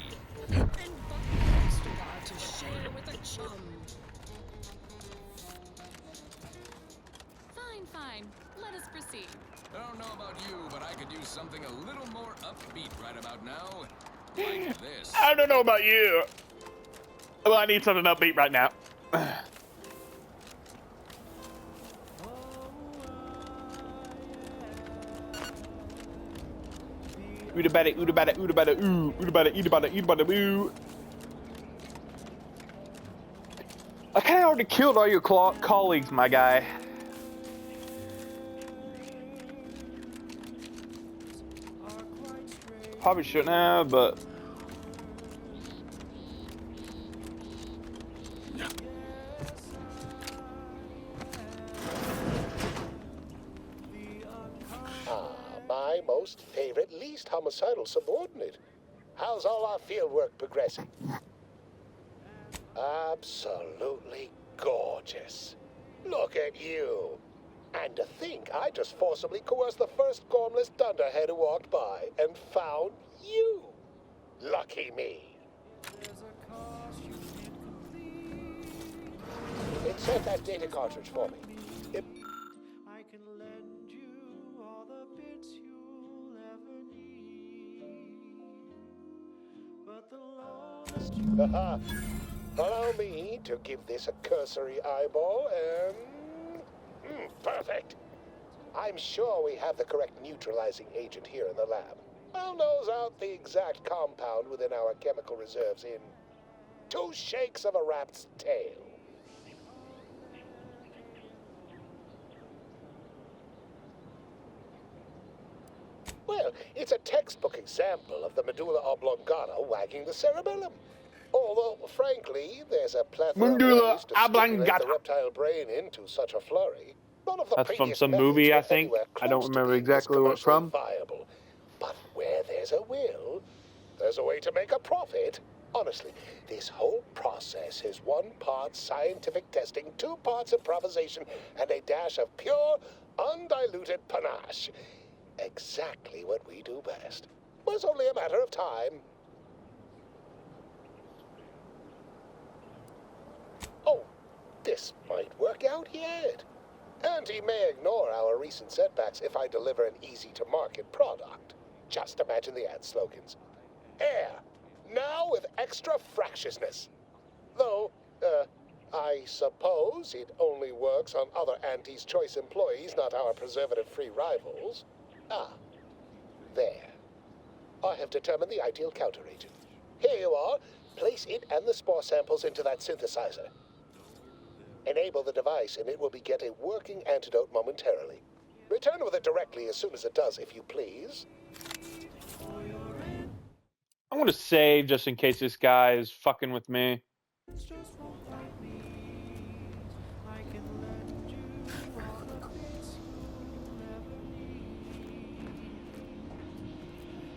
And butter extra bar to share with a chum. Fine. Let us proceed. I don't know about you, but I could use something a little more upbeat right about now. Like this. I don't know about you. Well, I need something upbeat right now. Ooda bada, ooda bada, ooda bada, ooh, ooda bada, ooda bada, ooda bada, ooh. I kind of already killed all your colleagues, my guy. Probably shouldn't have, but. My most favorite, least homicidal subordinate. How's all our field work progressing? absolutely gorgeous. Look at you. And to think I just forcibly coerced the first gormless dunderhead who walked by and found you. Lucky me. Insert that data cartridge for me. I can lend you all the bits you'll ever need. But the longest Allow me to give this a cursory eyeball and... perfect. I'm sure we have the correct neutralizing agent here in the lab. I'll nose out the exact compound within our chemical reserves in 2 shakes of a rat's tail. Well, it's a textbook example of the medulla oblongata wagging the cerebellum. Although, frankly, there's a plethora Medulla of ways to stimulate oblongata. the reptile brain into such a flurry. None of the That's from previous some methods movie, were I think. anywhere I don't close to remember being this exactly what commercially from. viable. But where there's a will, there's a way to make a profit. Honestly, this whole process is 1 part scientific testing, 2 parts improvisation, and a dash of pure, undiluted panache. Exactly what we do best. Was only a matter of time. Oh, this might work out yet. And he may ignore our recent setbacks if I deliver an easy-to-market product. Just imagine the ad slogans. Air, now with extra fractiousness. Though, I suppose it only works on other Auntie's Choice employees, not our preservative-free rivals. Ah, there. I have determined the ideal counteragent. Here you are. Place it and the spore samples into that synthesizer. Enable the device and it will beget a working antidote momentarily. Return with it directly as soon as it does, if you please. I'm gonna save just in case this guy is fucking with me. I can lend you all the bits you'll ever need.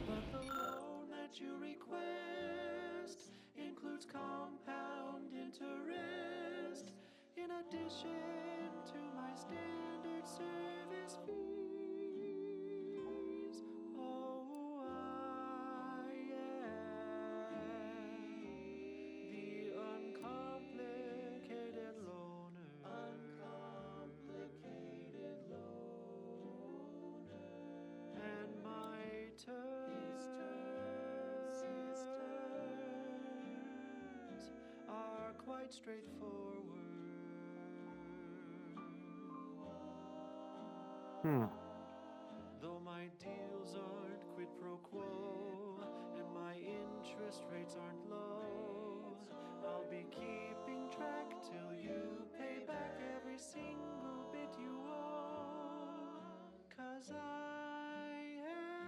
But the loan that you request includes compound interest in addition to my standard service fees. Oh, I am the uncomplicated loner. Uncomplicated loner. And my sisters are quite straightforward. Though my deals aren't quid pro quo and my interest rates aren't low, I'll be keeping track till you pay back every single bit you owe. 'Cause I am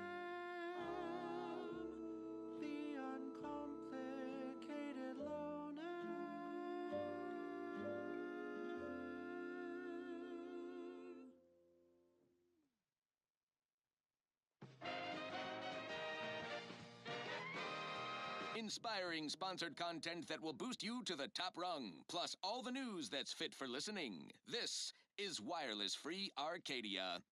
the uncomplicated loner. Inspiring sponsored content that will boost you to the top rung, plus all the news that's fit for listening. This is Wireless Free Arcadia.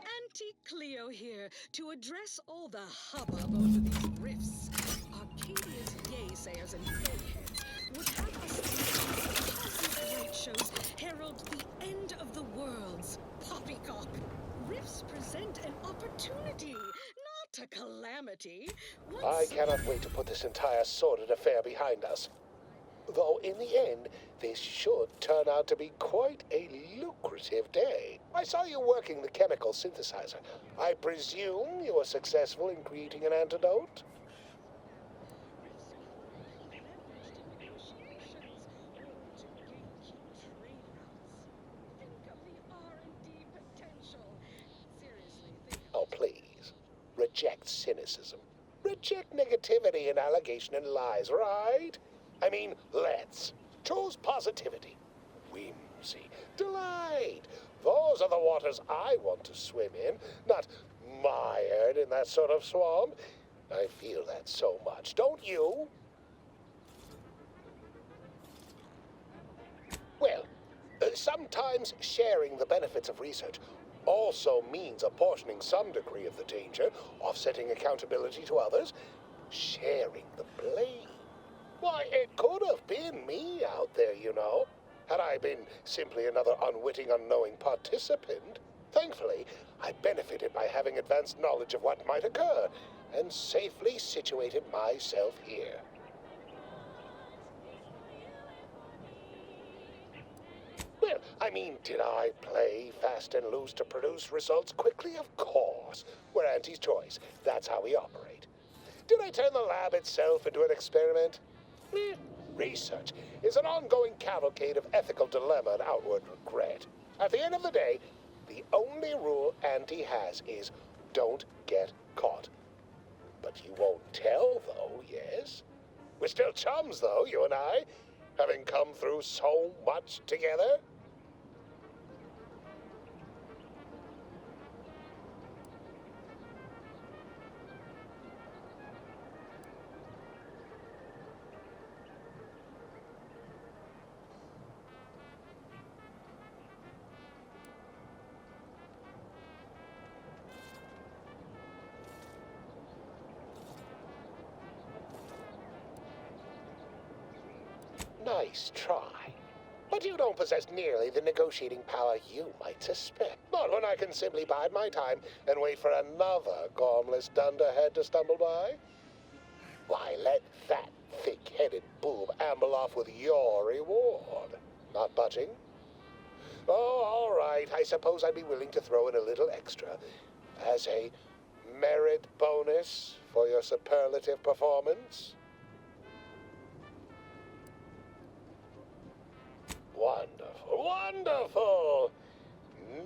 Auntie Cleo here to address all the hubbub over these rifts. Arcadia's yaysayers and eggheads would have us think positive rate shows herald the end of the world's poppycock. Rifts present an opportunity, not a calamity. I cannot wait to put this entire sordid affair behind us. Though in the end, this should turn out to be quite a lucrative day. I saw you working the chemical synthesizer. I presume you were successful in creating an antidote? Oh, please. Reject cynicism. Reject negativity and allegation and lies, right? I mean, let's. Choose positivity. Whimsy. Delight. Those are the waters I want to swim in, not mire bred in that sort of swamp. I feel that so much, don't you? Well, sometimes sharing the benefits of research also means apportioning some degree of the danger, offsetting accountability to others, sharing the blame. Why, it could have been me out there, you know, had I been simply another unwitting, unknowing participant. Thankfully, I benefited by having advanced knowledge of what might occur, and safely situated myself here. Well, I mean, did I play fast and loose to produce results quickly? Of course. We're Auntie's choice. That's how we operate. Did I turn the lab itself into an experiment? Research is an ongoing cavalcade of ethical dilemma and outward regret. At the end of the day, the only rule Auntie has is don't get caught. But you won't tell, though, yes? We're still chums, though, you and I, having come through so much together. Nice try. But you don't possess nearly the negotiating power you might suspect. Not when I can simply bide my time and wait for another gormless dunderhead to stumble by. Why, let that thick-headed boob amble off with your reward. Not budging? Oh, all right. I suppose I'd be willing to throw in a little extra as a merit bonus for your superlative performance. Wonderful, wonderful!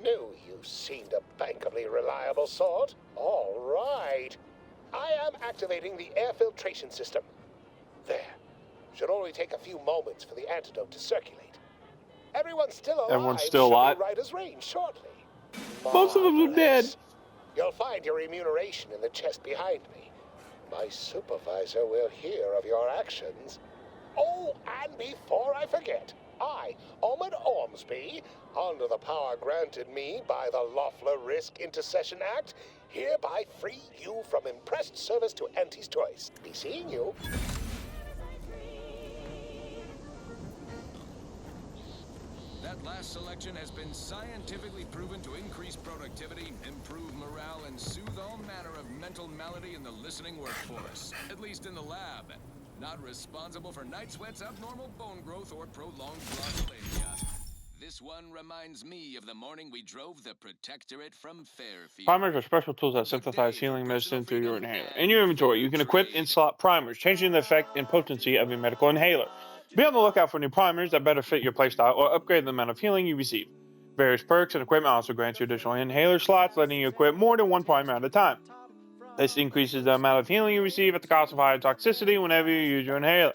Knew you seemed a bankably reliable sort. All right. I am activating the air filtration system. There. Should only take a few moments for the antidote to circulate. Everyone's still alive. Everyone's still should alive? be right as rain shortly. Most of them are dead. Marvelous. You'll find your remuneration in the chest behind me. My supervisor will hear of your actions. Oh, and before I forget, I, Omid Ormsby, under the power granted me by the Loeffler Risk Intercession Act, hereby free you from impressed service to Auntie's choice. Be seeing you. That last selection has been scientifically proven to increase productivity, improve morale, and soothe all manner of mental malady in the listening workforce. At least in the lab. Not responsible for night sweats, abnormal bone growth, or prolonged glossolalia. This one reminds me of the morning we drove the Protectorate from Fairfield. Primers are special tools that synthesize healing medicine through your inhaler. In your inventory, you can equip and slot primers, changing the effect and potency of your medical inhaler. Be on the lookout for new primers that better fit your playstyle or upgrade the amount of healing you receive. Various perks and equipment also grant you additional inhaler slots, letting you equip more than one primer at a time. This increases the amount of healing you receive at the cost of higher toxicity whenever you use your inhaler.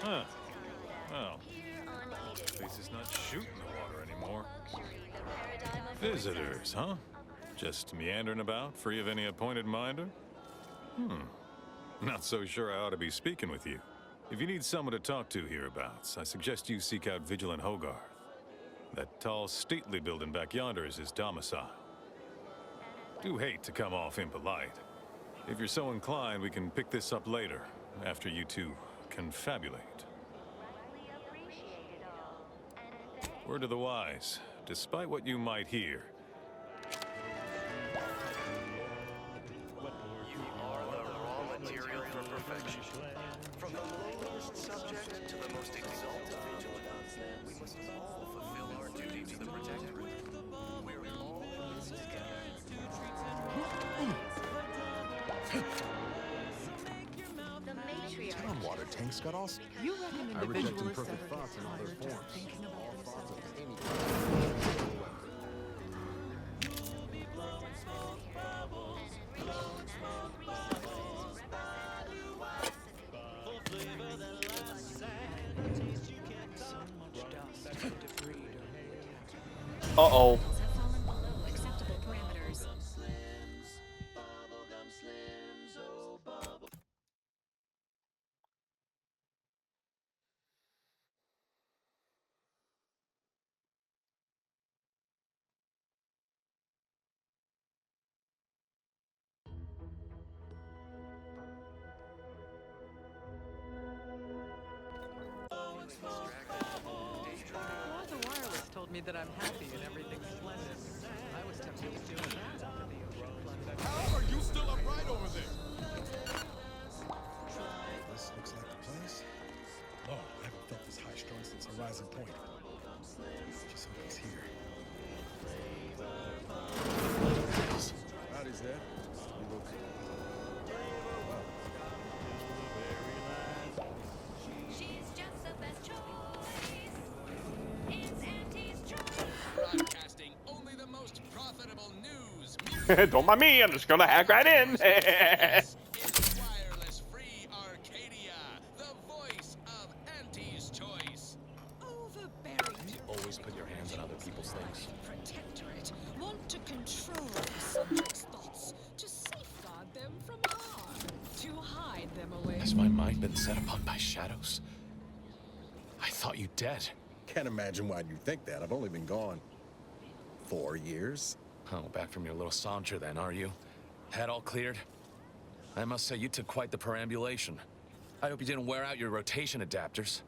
Huh. Well, at least it's not shooting the water anymore. Visitors, huh? Just meandering about, free of any appointed minder? Not so sure I ought to be speaking with you. If you need someone to talk to hereabouts, I suggest you seek out Vigilant Hogarth. That tall, stately building back yonder is his domicile. Do hate to come off impolite. If you're so inclined, we can pick this up later, after you two confabulate. Word to the wise, despite what you might hear, You are the raw material for perfection. From the lowliest subject to the most exalted vigilant, we must all fulfill our duty to the Protectorate. We're all in this together. The matriarch. Come on, water tank, Scuttles. You reckon I reject individualists imperfect ever thoughts in all their get tired of forms. thinking about All thoughts themselves? of any Uh-oh. Have fallen below acceptable parameters. Walter Wireless told me that I'm happy and everything's splendid. I was tempted to do that after the ocean flooded. How are you still upright over there? This looks like the place. Oh, I haven't felt this high strung since Horizon Point. Just hope he's here. Howdy, Zed. You okay? She's just the best choice. It's Auntie's choice. Broadcasting only the most profitable news. Don't mind me, I'm just gonna hack right in. Wireless free Arcadia, the voice of Auntie's choice. Overbearing You always put your hands on other people's things. Protectorate want to control the subject's thoughts, to safeguard them from harm, to hide them away. Has my mind been set upon by shadows? I thought you dead. Can't imagine why you think that. I've only been gone 4 years. Oh, back from your little saunter then, are you? Head all cleared? I must say you took quite the perambulation. I hope you didn't wear out your rotation adapters.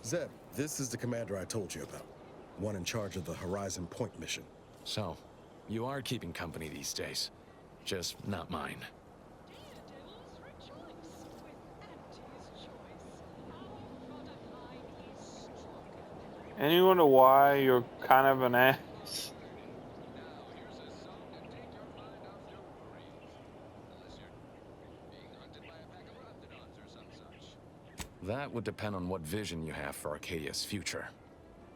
Zeb, this is the commander I told you about. One in charge of the Horizon Point mission. So, you are keeping company these days. Just not mine. And you wonder why you're kind of an ass? That would depend on what vision you have for Arcadia's future.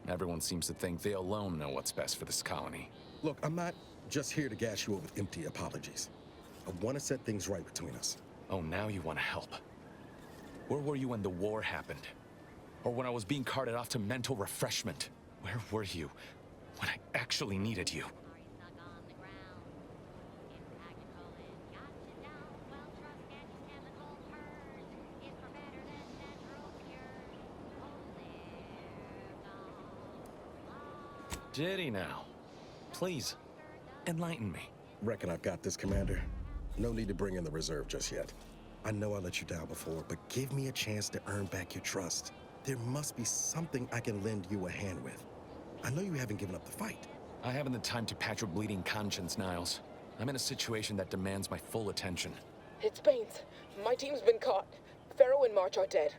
Everyone seems to think they alone know what's best for this colony. Look, I'm not just here to gas you up with empty apologies. I want to set things right between us. Oh, now you want to help. Where were you when the war happened? Or when I was being carted off to mental refreshment? Where were you when I actually needed you? Did he now? Please, enlighten me. Reckon I've got this, Commander. No need to bring in the reserve just yet. I know I let you down before, but give me a chance to earn back your trust. There must be something I can lend you a hand with. I know you haven't given up the fight. I haven't the time to patch your bleeding conscience, Niles. I'm in a situation that demands my full attention. It's Baines. My team's been caught. Pharaoh and March are dead.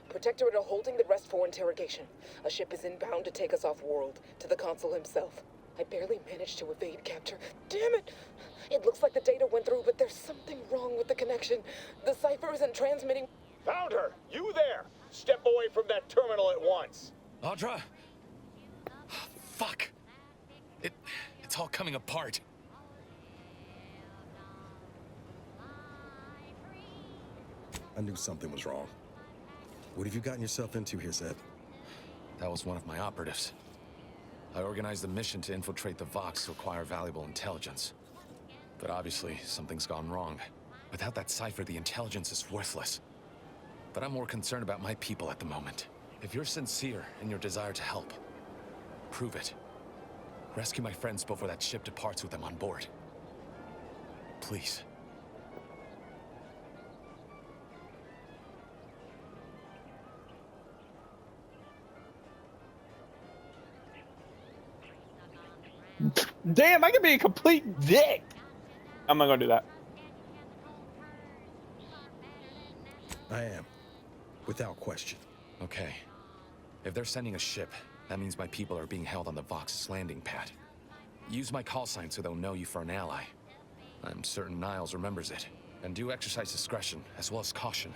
Protectorate are holding the rest for interrogation. A ship is inbound to take us off-world, to the Consul himself. I barely managed to evade capture. Damn it! It looks like the data went through, but there's something wrong with the connection. The cipher isn't transmitting. Found her! You there! Step away from that terminal at once! Audra! Fuck! It's all coming apart. I knew something was wrong. What have you gotten yourself into here, Zed? That was one of my operatives. I organized a mission to infiltrate the Vox to acquire valuable intelligence. But obviously, something's gone wrong. Without that cipher, the intelligence is worthless. But I'm more concerned about my people at the moment. If you're sincere in your desire to help, prove it. Rescue my friends before that ship departs with them on board. Please. Damn, I could be a complete dick. I'm not gonna do that. I am. Without question. Okay. If they're sending a ship, that means my people are being held on the Vox's landing pad. Use my call sign so they'll know you for an ally. I'm certain Niles remembers it. And do exercise discretion, as well as caution.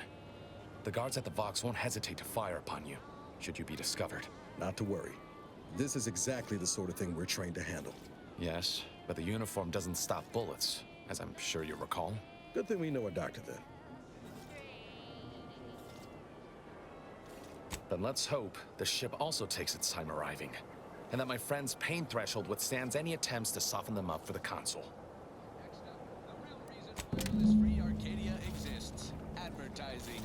The guards at the Vox won't hesitate to fire upon you, should you be discovered. Not to worry. This is exactly the sort of thing we're trained to handle. Yes, but the uniform doesn't stop bullets, as I'm sure you recall. Good thing we know a doctor then. Then let's hope the ship also takes its time arriving, and that my friend's pain threshold withstands any attempts to soften them up for the console. This free Arcadia exists. Advertising.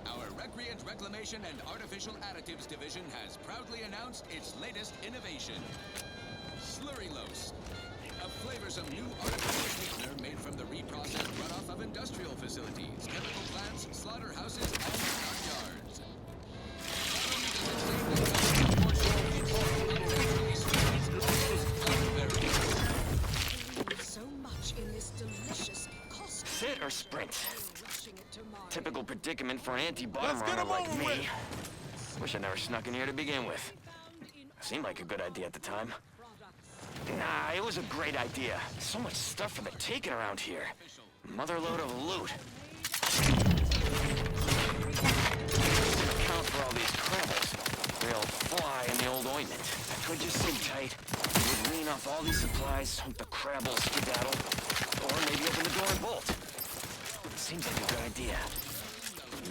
Our Recreant Reclamation and Artificial Additives Division has proudly announced its latest innovation. Slurrylose. A flavorsome new artificial sweetener made from the reprocessed runoff of industrial facilities, chemical plants, slaughterhouses, and stockyards. So much in this delicious cost. Sit or sprint? Typical predicament for an anti-bottom runner like me. Wish I never snuck in here to begin with. Seemed like a good idea at the time. Nah, it was a great idea. So much stuff for the taking around here. Motherload of loot. Account for all these crabbles. Real fly in the old ointment. I could just sit tight. Would lean off all these supplies, hope the crabble skedaddle. Or maybe open the door and bolt. Seems like a good idea.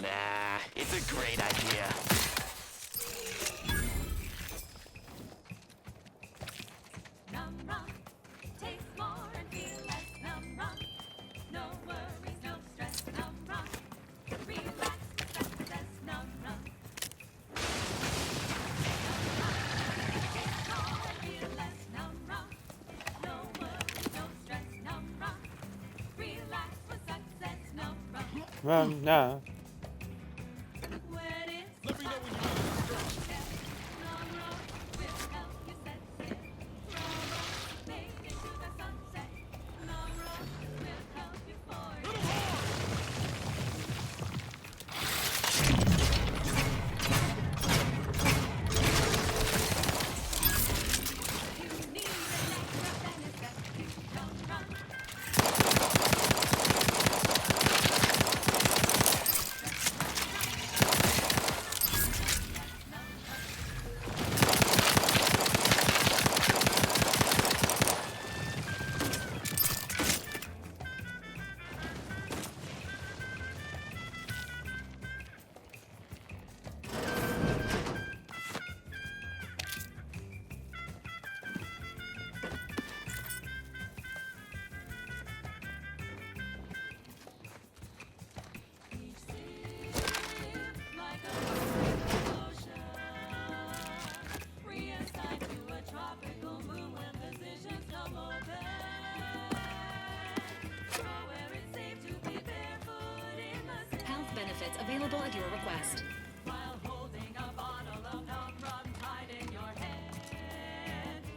Nah, it's a great idea. Taste more and feel less numb rock. No worries, no stress, numb rock. Relax, success, numb rock. Taste more and feel less numb rock. No worries, no stress, numb rock. Relax for success, numb rock. Run now. Let me know when you're numb rock will help you set sail. Make it to the sunset. Numb rock will help you forward. You need an extra benefit. Numb rock. Like a ocean, reassigned to a tropical moon when physicians come open. Where it's safe to be barefoot in the sand. Health benefits available at your request. While holding a bottle of numb rum tied in your hand.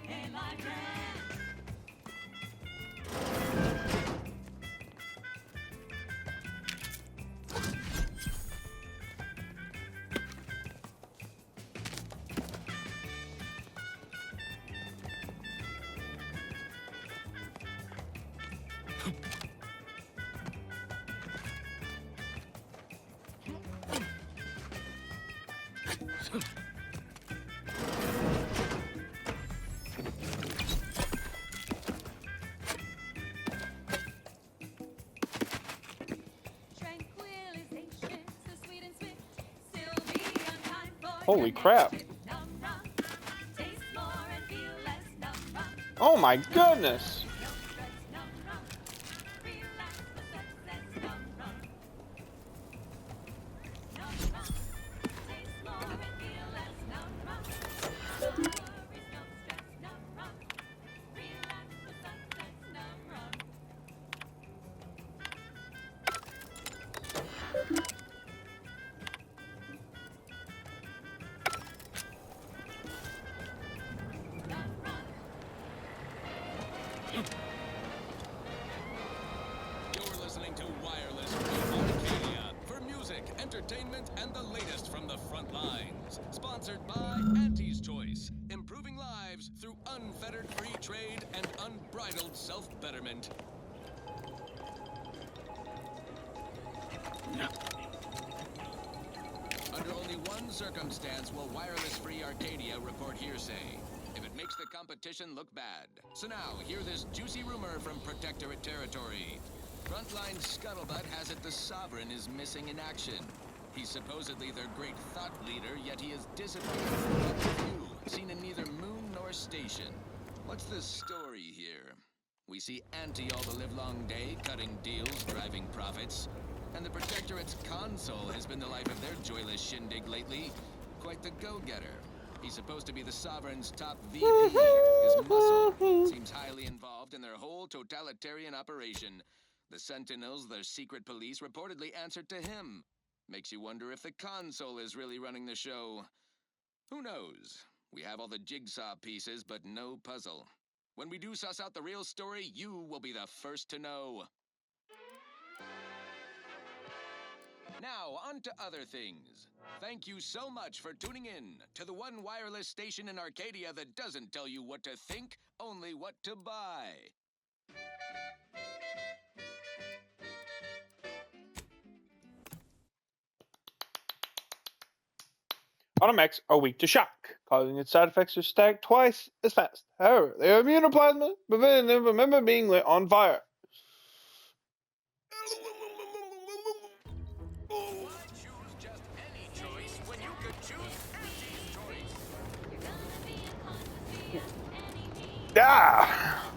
Ain't life grand? Tranquilization, so sweet and swift. Still be on time for Holy crap. Taste more and feel less numb rock. Oh my goodness. No stress, numb rock. self-betterment. Under only one circumstance will wireless-free Arcadia report hearsay. If it makes the competition look bad. So now, hear this juicy rumor from Protectorate territory. Frontline Scuttlebutt has it the Sovereign is missing in action. He's supposedly their great thought leader, yet he is disappeared from public view, seen in neither moon nor station. What's the story here? We see Anti all the livelong day, cutting deals, driving profits. And the Protectorate's console has been the life of their joyless shindig lately. Quite the go-getter. He's supposed to be the Sovereign's top VP. His muscle seems highly involved in their whole totalitarian operation. The Sentinels, their secret police, reportedly answered to him. Makes you wonder if the console is really running the show. Who knows? We have all the jigsaw pieces, but no puzzle. When we do suss out the real story, you will be the first to know. Now, on to other things. Thank you so much for tuning in to the one wireless station in Arcadia that doesn't tell you what to think, only what to buy. Automechs are weak to shock, causing its side effects to stack twice as fast. However, they are immune to plasma, preventing them from ever being lit on fire. Ah!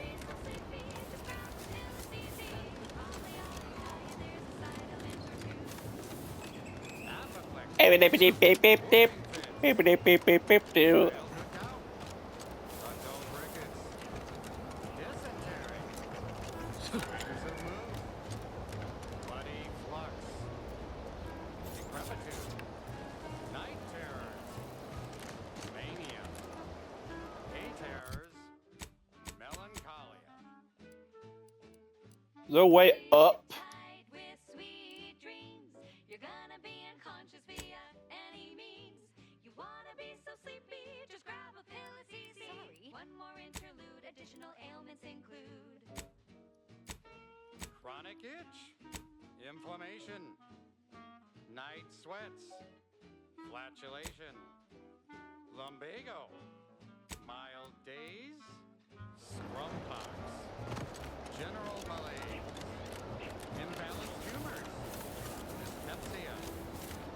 The way up. You're gonna be unconscious via any means. You wanna be so sleepy, just grab a pill, it's easy. Sorry. One more interlude, additional ailments include Chronic itch, inflammation, night sweats, flatulation, lumbago, mild days, scrum pox, general malaise, imbalanced tumors, dyspepsia.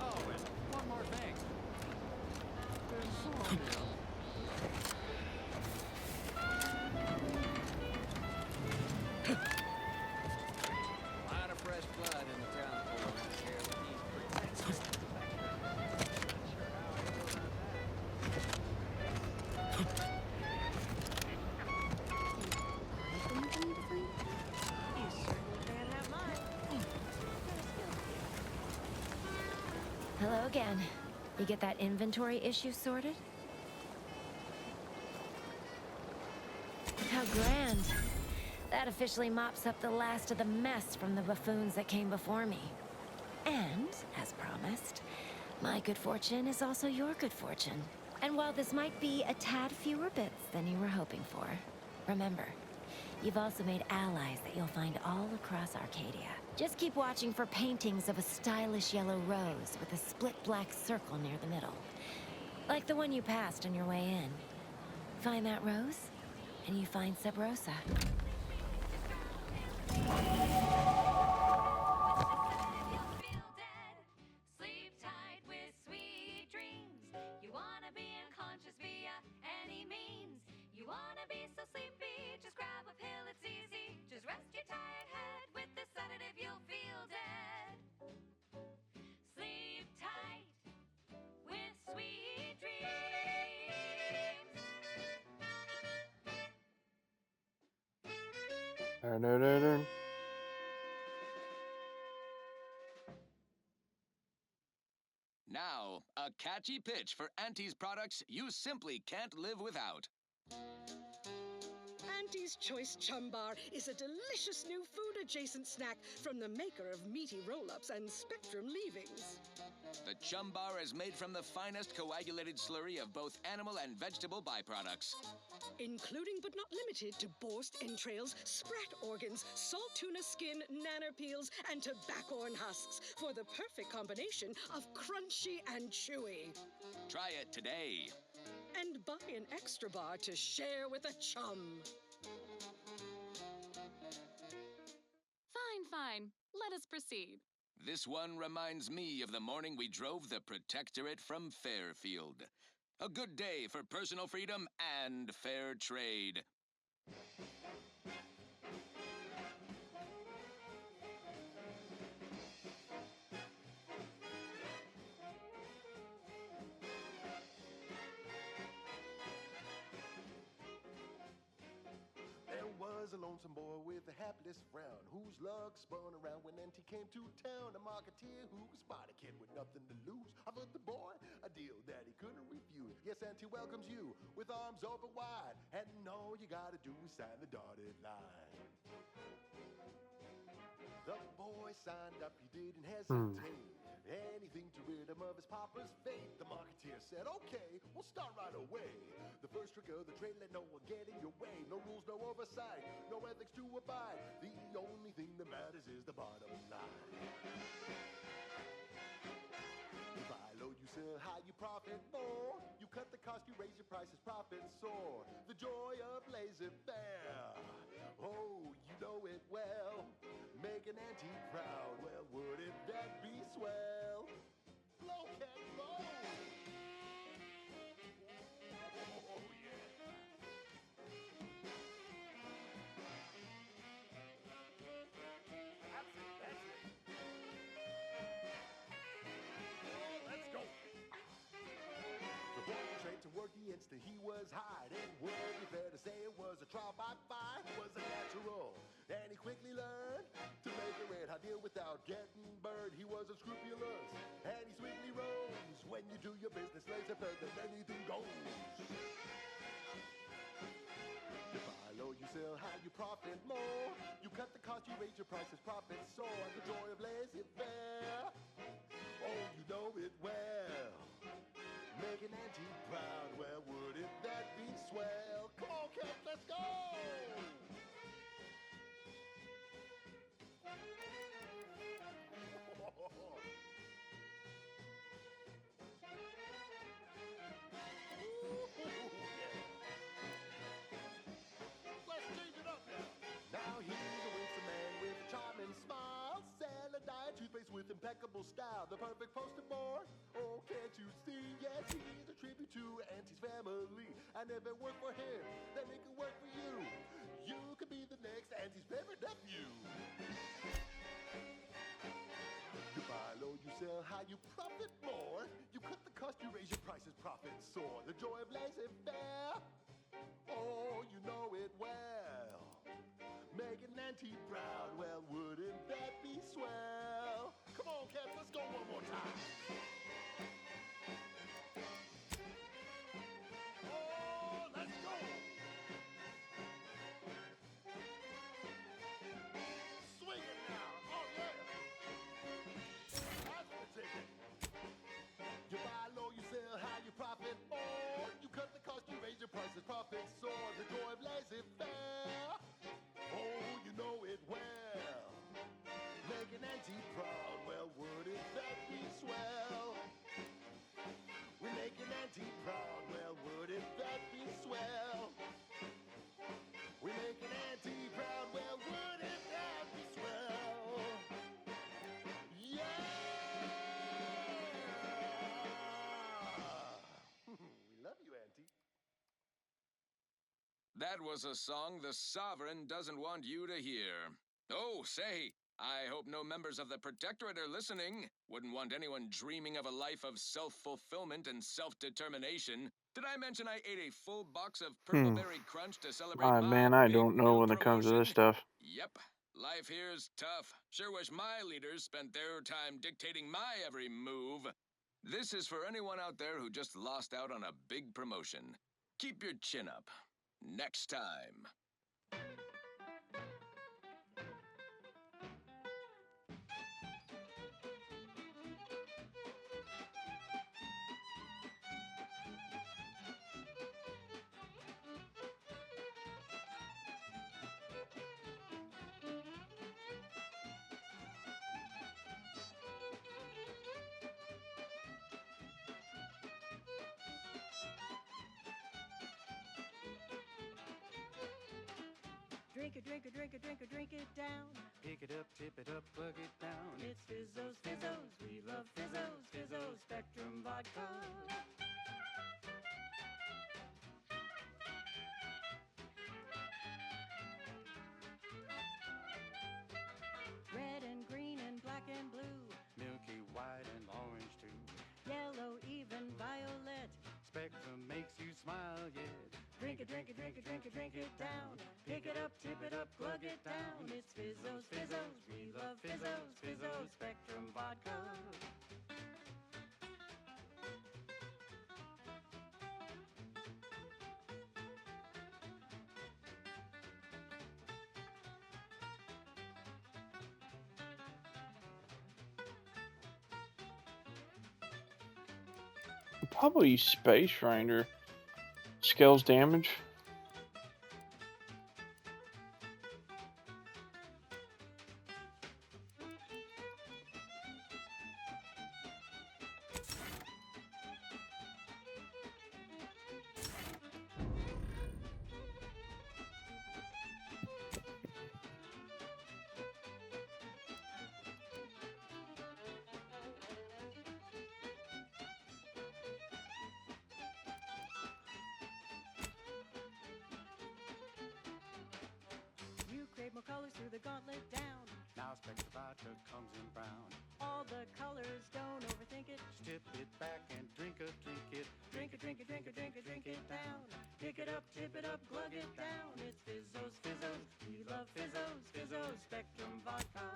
Oh, and one more thing. Insomnia. A lot of fresh blood in the town pool. Hello again. You get that inventory issue sorted? How grand. That officially mops up the last of the mess from the buffoons that came before me. And, as promised, my good fortune is also your good fortune. And while this might be a tad fewer bits than you were hoping for, remember, you've also made allies that you'll find all across Arcadia. Just keep watching for paintings of a stylish yellow rose with a split black circle near the middle. Like the one you passed on your way in. Find that rose, and you find Sub Rosa. sleep tight with sweet dreams. You wanna be unconscious via any means. You wanna be so sleepy, just grab a pill, it's easy. Just rest your tired head with the sedative, you'll feel dead. Sleep tight with sweet dreams. Now, a catchy pitch for Auntie's products you simply can't live without. Auntie's Choice Chum Bar is a delicious new food-adjacent snack from the maker of meaty roll-ups and Spectrum leavings. The Chum Bar is made from the finest coagulated slurry of both animal and vegetable byproducts. Including but not limited to borscht entrails, sprat organs, salt tuna skin, nanner peels, and tobaccorn husks for the perfect combination of crunchy and chewy. Try it today. And buy an extra bar to share with a chum. Fine, fine. Let us proceed. This one reminds me of the morning we drove the Protectorate from Fairfield. A good day for personal freedom and fair trade. There was a lonesome boy with a hapless frown, whose luck spun around when NT came to town. A marketeer who was spotted kid with nothing to lose, offered the boy a deal that he couldn't refuse. Yes, NT welcomes you with arms open wide, and all you gotta do is sign the dotted line. The boy signed up, he didn't hesitate. Anything to rid him of his papa's fate. The marketeer said, okay, we'll start right away. The first trick of the trade, let no one get in your way. No rules, no oversight, no ethics to abide. The only thing that matters is the bottom line. You buy low, you sell high, you profit more. You cut the cost, you raise your prices, profits soar. The joy of laissez-faire. Oh, you know it well. Make an antique proud. Well, wouldn't that be swell? Blow, cat, blow. Oh, yeah. That's it, that's it. Oh, let's go. The boy trained to work the instant he was hired. It would be fair to say it was a trial by fire. It was a natural. And he quickly learned to make a red hot deal without getting burned. He was unscrupulous, and he sweetly rose. When you do your business, laissez faire, then anything goes. You buy low, you sell high, you profit more. You cut the cost, you raise your prices, profits soar. The joy of laissez-faire. Oh, you know it well. Make an antique proud. Well, wouldn't that be swell? Come on, Cat, let's go! Let's change it up now. Now he's a winsome man with a charming smile. Salad diet, toothpaste with impeccable style. The perfect poster boy. Oh, can't you see? Yes, he's a tribute to Auntie's family. And if it worked for him, then it can work for you. You could be the next Auntie's favorite nephew. You buy low, you sell high, you profit more. You cut the cost, you raise your prices, profits soar. The joy of laissez-faire. Oh, you know it well. Make an auntie proud. Well, wouldn't that be swell? Come on, cats, let's go one more time. Oh, let's go. Swing it now. Oh, yeah. That's the ticket. You buy low, you sell high, you profit more. You cut the cost, you raise your prices, profits soar. The joy of laissez-faire. Oh, you know it well. Make an auntie proud. Well, wouldn't that be swell? We make an auntie proud. Well, wouldn't that be swell? We make an auntie proud. Well, wouldn't that be swell? Yeah! We love you, Auntie. That was a song the Sovereign doesn't want you to hear. Oh, say, I hope no members of the Protectorate are listening. Wouldn't want anyone dreaming of a life of self-fulfillment and self-determination. Did I mention I ate a full box of Purpleberry Crunch to celebrate Man, I don't know when it comes to this stuff. Yep, life here's tough. Sure wish my leaders spent their time dictating my every move. This is for anyone out there who just lost out on a big promotion. Keep your chin up. Next time. Drink it, drink it, drink it, drink it, drink it down. Pick it up, tip it up, plug it down. It's Fizzos, Fizzos, we love Fizzos, Fizzos, Spectrum Vodka. Red and green and black and blue. Milky white and orange too. Yellow, even violet. Spectrum makes you smile, yeah. Drink it, drink it, drink it, drink it, drink it down. Pick it up, tip it up, plug it down. It's Fizzos, Fizzos, we love Fizzos, Fizzos, Spectrum Vodka. Probably Space Ranger. Scales damage. More colors through the gauntlet down. Now Spectrum Vodka comes in brown. All the colors, don't overthink it. Tip it back and drink it, drink it. Drink it, drink it, drink it, drink it, drink it down. Pick it up, tip it up, glug it down. It's Fizzos, Fizzos, we love Fizzos, Fizzos, Spectrum Vodka.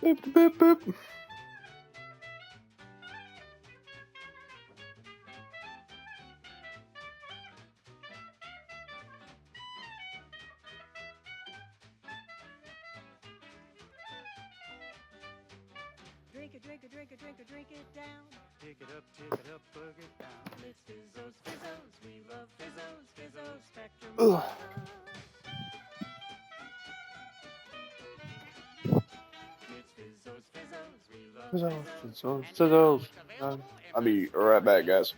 Boop, boop, boop. Drink it, drink it, drink it, drink it, drink it down. Pick it up, tip it up, plug it down. It's Fizzos, Fizzos, we love Fizzos, Fizzos, Spectrum Vodka. Fizzos. I'll be right back, guys.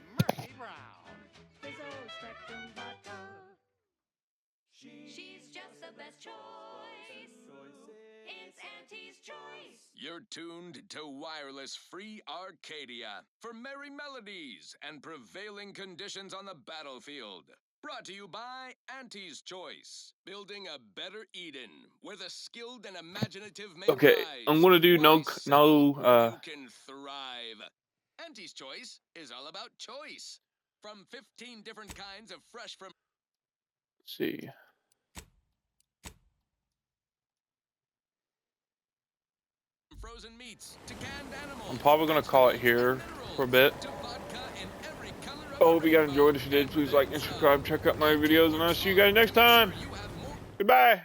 She's just the best choice. It's Auntie's choice. You're tuned to Wireless Free Arcadia for merry melodies and prevailing conditions on the battlefield. Brought to you by Auntie's Choice, building a better Eden where the skilled and imaginative may Okay, rise. I'm gonna do no. You can thrive. Auntie's Choice is all about choice. From 15 different kinds of fresh from. Let's see. Frozen meats to canned animals. I'm probably gonna call it here for a bit. I hope you guys enjoyed. If you did, please like and subscribe. Check out my videos, and I'll see you guys next time. Goodbye.